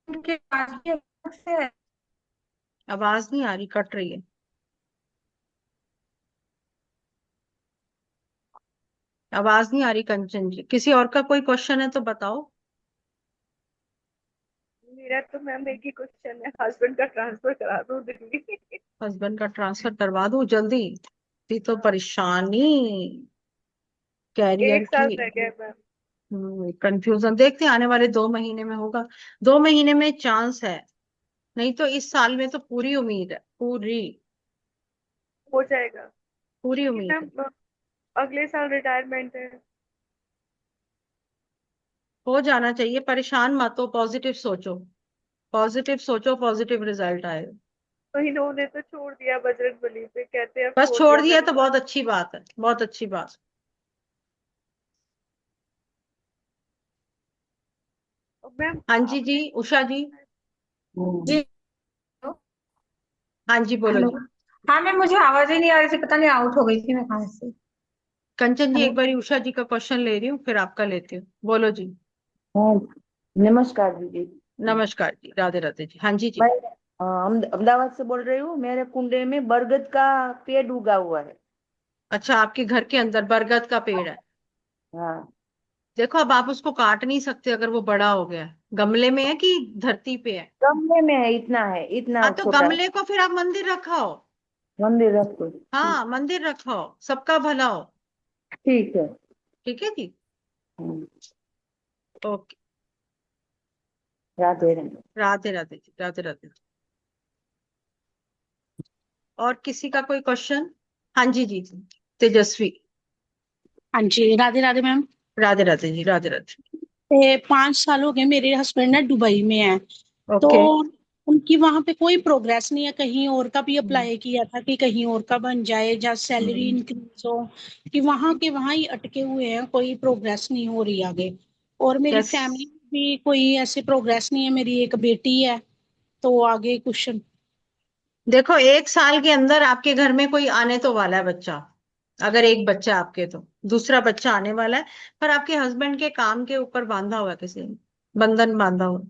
उनके पास भी अलग से है। आवाज नहीं आ रही, कट रही है। आवाज नहीं आ रही कंचन जी। किसी और का कोई क्वेश्चन है तो बताओ। मेरा तो मैम एक ही क्वेश्चन है, हस्बैंड का ट्रांसफर करा दो दिल्ली। हस्बैंड का ट्रांसफर करवा दूं जल्दी? थी तो परेशानी कैरियर एक साल की। रह गया मैम। कंफ्यूजन। देखते हैं आने वाले 2 महीने में होगा। 2 महीने में चांस है, नहीं तो इस साल में तो पूरी उम्मीद है, पूरी हो जाएगा पूरी क्योंकि उम्मीद मैम है। अगले साल रिटायरमेंट है। हो जाना चाहिए। परेशान मत हो, पॉजिटिव सोचो, पॉजिटिव सोचो, पॉजिटिव रिजल्ट आएगा। तो इन्होंने तो छोड़ दिया बजरंगबली पे, कहते हैं बस छोड़ छोड़ दिया दिया मैंने तो बहुत अच्छी बात है, बहुत अच्छी बात। मैम हाँ जी जी, आपने उषा जी। जी। हाँ जी, बोलो हेलो। जी। हाँ मैम, मुझे आवाज ही नहीं आ रही थी, पता नहीं आउट हो गई थी मैं कहाँ से। कंचन जी, हेलो। एक बार उषा जी का क्वेश्चन ले रही हूँ, फिर आपका लेती हूँ। बोलो जी। हाँ, नमस्कार दीदी। नमस्कार जी, राधे राधे जी। हाँ जी मैं जी। अहमदाबाद से बोल रही हूँ। मेरे कुंडे में बरगद का पेड़ उगा हुआ है। अच्छा, आपके घर के अंदर बरगद का पेड़ है? हाँ, देखो, अब आप उसको काट नहीं सकते अगर वो बड़ा हो गया है। गमले में है कि धरती पे है? गमले में है, इतना है, इतना हाँ, तो छोटा है। गमले को फिर आप मंदिर रखाओ। मंदिर रखो। हाँ, मंदिर रखाओ, सबका भला हो। ठीक है। ठीक है जी। हम्म, ओके। राधे राधे। राधे राधे जी, राधे राधे जी। और किसी का कोई क्वेश्चन? हाँ जी जी। तेजस्वी। हाँ जी, राधे राधे मैम। राधे राधे जी, राधे राधे। 5 साल हो गए, मेरे हस्बैंड ना दुबई में है, तो ओके। उनकी वहां पे कोई प्रोग्रेस नहीं है। कहीं और का भी हम्म। अप्लाई किया था कि कहीं और का बन जाए या सैलरी हम्म। इंक्रीज हो, कि वहां के वहां ही अटके हुए हैं, कोई प्रोग्रेस नहीं हो रही आगे। और मेरी यस। फैमिली में भी कोई ऐसे प्रोग्रेस नहीं है। मेरी एक बेटी है, तो आगे कुछ। देखो, 1 साल के अंदर आपके घर में कोई आने तो वाला है बच्चा। अगर एक बच्चा आपके, तो दूसरा बच्चा आने वाला है, पर आपके हस्बैंड के काम के ऊपर बांधा हुआ है, किसी ने बंधन बांधा हुआ, वो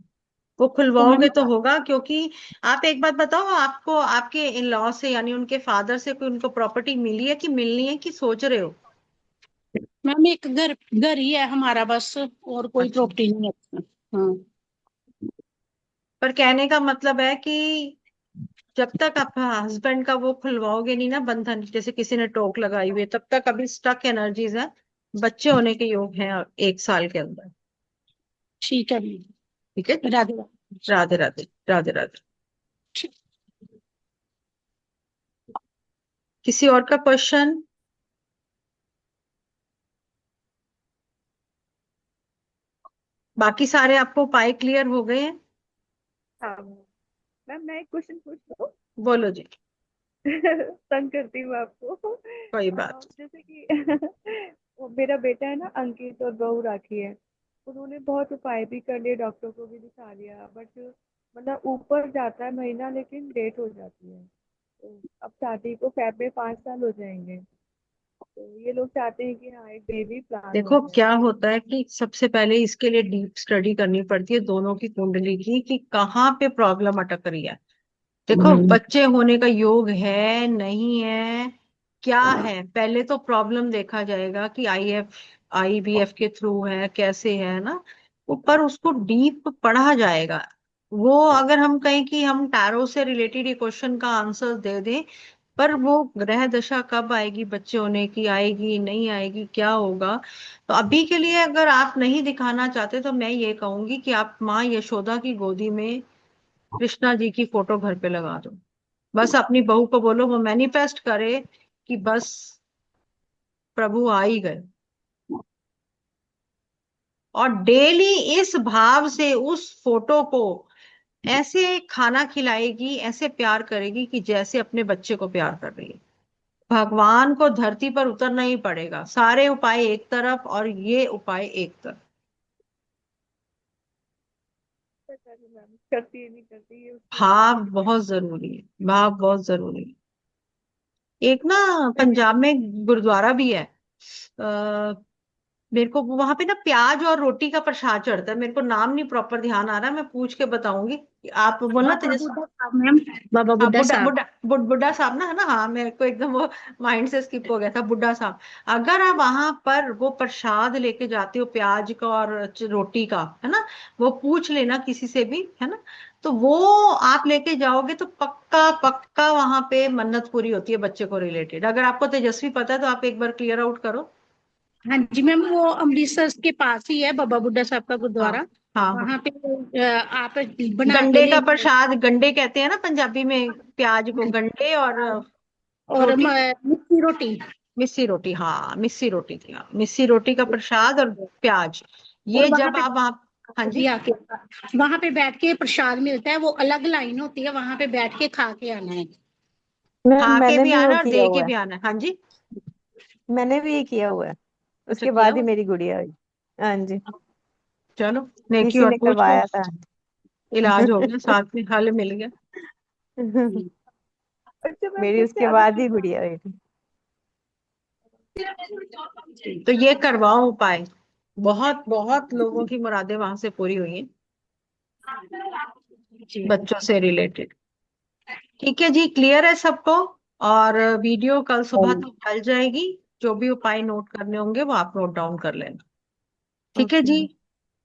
तो मैम खुलवाओगे तो होगा। क्योंकि आप एक बात बताओ, आपको आपके इन लॉ से यानी उनके फादर से कोई उनको प्रॉपर्टी मिली है कि मिलनी है, कि सोच रहे हो? मैम एक घर घर ही है हमारा बस, और कोई अच्छा, प्रॉपर्टी नहीं है। हाँ। पर कहने का मतलब है कि जब तक आप हस्बैंड का वो खुलवाओगे नहीं ना बंधन, जैसे किसी ने टोक लगाई हुई है, तब तक अभी स्टक एनर्जीज है। बच्चे होने के योग हैं 1 साल के अंदर। ठीक है मैम। ठीक है। राधे राधे। राधे राधे, राधे राधे। किसी और का क्वेश्चन? बाकी सारे आपको उपाय क्लियर हो गए हैं? हाँ मैम, मैं एक क्वेश्चन पूछ लूँ? बोलो जी। तंग करती हूँ आपको। कोई बात। जैसे कि वो मेरा बेटा है ना, अंकित, और बहू राखी है। उन्होंने बहुत उपाय भी कर लिए, डॉक्टर को भी दिखा लिया, बट मतलब ऊपर जाता है महीना, लेकिन लेट हो जाती है। तो अब शादी को फैब में 5 साल हो जाएंगे, तो ये लोग चाहते हैं कि हाँ एक बेबी प्लान हो देखो जाए। क्या होता है कि सबसे पहले इसके लिए डीप स्टडी करनी पड़ती है दोनों की कुंडली की, कि कहाँ पे प्रॉब्लम अटक रही है। देखो बच्चे होने का योग है नहीं है, क्या है, पहले तो प्रॉब्लम देखा जाएगा कि आईवीएफ के थ्रू है, कैसे है ना, ऊपर उसको डीप पढ़ा जाएगा। वो अगर हम कहें कि हम टैरो से रिलेटेड ये क्वेश्चन का आंसर दे दें, पर वो ग्रह दशा कब आएगी, बच्चे होने की आएगी नहीं आएगी, क्या होगा। तो अभी के लिए अगर आप नहीं दिखाना चाहते, तो मैं ये कहूंगी कि आप माँ यशोदा की गोदी में कृष्णा जी की फोटो घर पे लगा दो। बस अपनी बहू को बोलो वो मैनिफेस्ट करे कि बस प्रभु आ ही गए, और डेली इस भाव से उस फोटो को ऐसे खाना खिलाएगी, ऐसे प्यार करेगी कि जैसे अपने बच्चे को प्यार कर रही है। भगवान को धरती पर उतरना ही पड़ेगा, सारे उपाय एक तरफ और ये उपाय एक तरफ। पता नहीं मैम, करती है नहीं करती है उसके ऊपर भाव डिपेंड बहुत करता जरूरी है, भाव बहुत जरूरी है। एक ना है। पंजाब में गुरुद्वारा भी है, मेरे को वहां पे ना प्याज और रोटी का प्रसाद चढ़ता है, मेरे को नाम नहीं प्रॉपर ध्यान आ रहा, मैं पूछ के बताऊंगी। आप बोलना बाबा तेजस। बुड्ढा साहब मैम, बाबा हाँ, बुड्ढा बुड्ढा साहब। बुड्ढा बुड्ढा साहब ना, है ना, हाँ मेरे को एकदम वो माइंड से स्किप हो गया था, बुड्ढा साहब। अगर आप वहां पर वो प्रसाद लेके जाते हो प्याज का और रोटी का, है ना, वो पूछ लेना किसी से भी, है ना, तो वो आप लेके जाओगे तो पक्का पक्का वहां पे मन्नत पूरी होती है बच्चे को रिलेटेड। अगर आपको तेजस्वी पता है तो आप एक बार क्लियर आउट करो। हाँ जी मैम, वो अमृतसर के पास ही है बाबा बुड्ढा साहब का हाँ गुरुद्वारा। हाँ हाँ। वहां पे आप बना के गंडे ले का जाओ। प्रसाद, गंडे कहते हैं ना पंजाबी में, प्याज को गंडे, और और रोटी मिस्सी रोटी। मिस्सी रोटी, हाँ मिस्सी रोटी थी, हाँ मिस्सी रोटी का प्रसाद और प्याज। और ये वहां जब पे आप हाँ जी, भी आके वहां पे बैठ के प्रसाद मिलता है, वो अलग लाइन होती है, वहां पे बैठ के खा के आना है। मैम खा के मैंने भी भी वो आना और किया दे के हुआ है। भी आना है। हाँ जी। मैंने भी ये किया हुआ है, अच्छा, उसके किया बाद ही हुआ? मेरी गुड़िया हुई। हाँ जी, चलो, नेकी इसी और ने पूछ लो, करवाया था। इलाज हो गया, साथ में हल मिल गया। अच्छा मैम, मेरी जैसे उसके अगर बाद ही गुड़िया हुई थी। तो ये करवाओ उपाय, बहुत बहुत लोगों की मुरादें वहां से पूरी हुई हैं, बच्चों से रिलेटेड। ठीक है जी, क्लियर है सबको? और वीडियो कल सुबह तक डल जाएगी, जो भी उपाय नोट करने होंगे वो आप नोट डाउन कर लेना। ठीक है ओके। जी।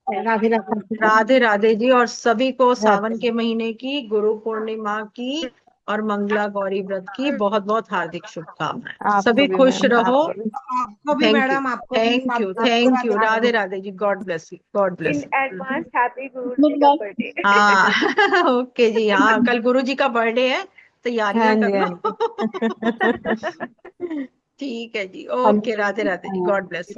राधे राधे। राधे राधे जी, और सभी को सावन राधे। के महीने की, गुरु पूर्णिमा की और मंगला गौरी व्रत की बहुत बहुत हार्दिक शुभकामनाएं। आपको सभी भी खुश मैम, रहो। आपको भी। आपको भी थैंक यू, मैडम, आपको भी थैंक यू, सबको thank you, Radhe Radhe Radhe. Radhe ji, God bless you, God in bless you. Advance happy Guru ji good का बाय। बर्थडे। हाँ ओके जी, हाँ कल गुरु जी का बर्थडे है, हाँ तैयारियां कर जी, हाँ लो। जी। ठीक है जी, हाँ ओके, राधे राधे जी, जी। God bless.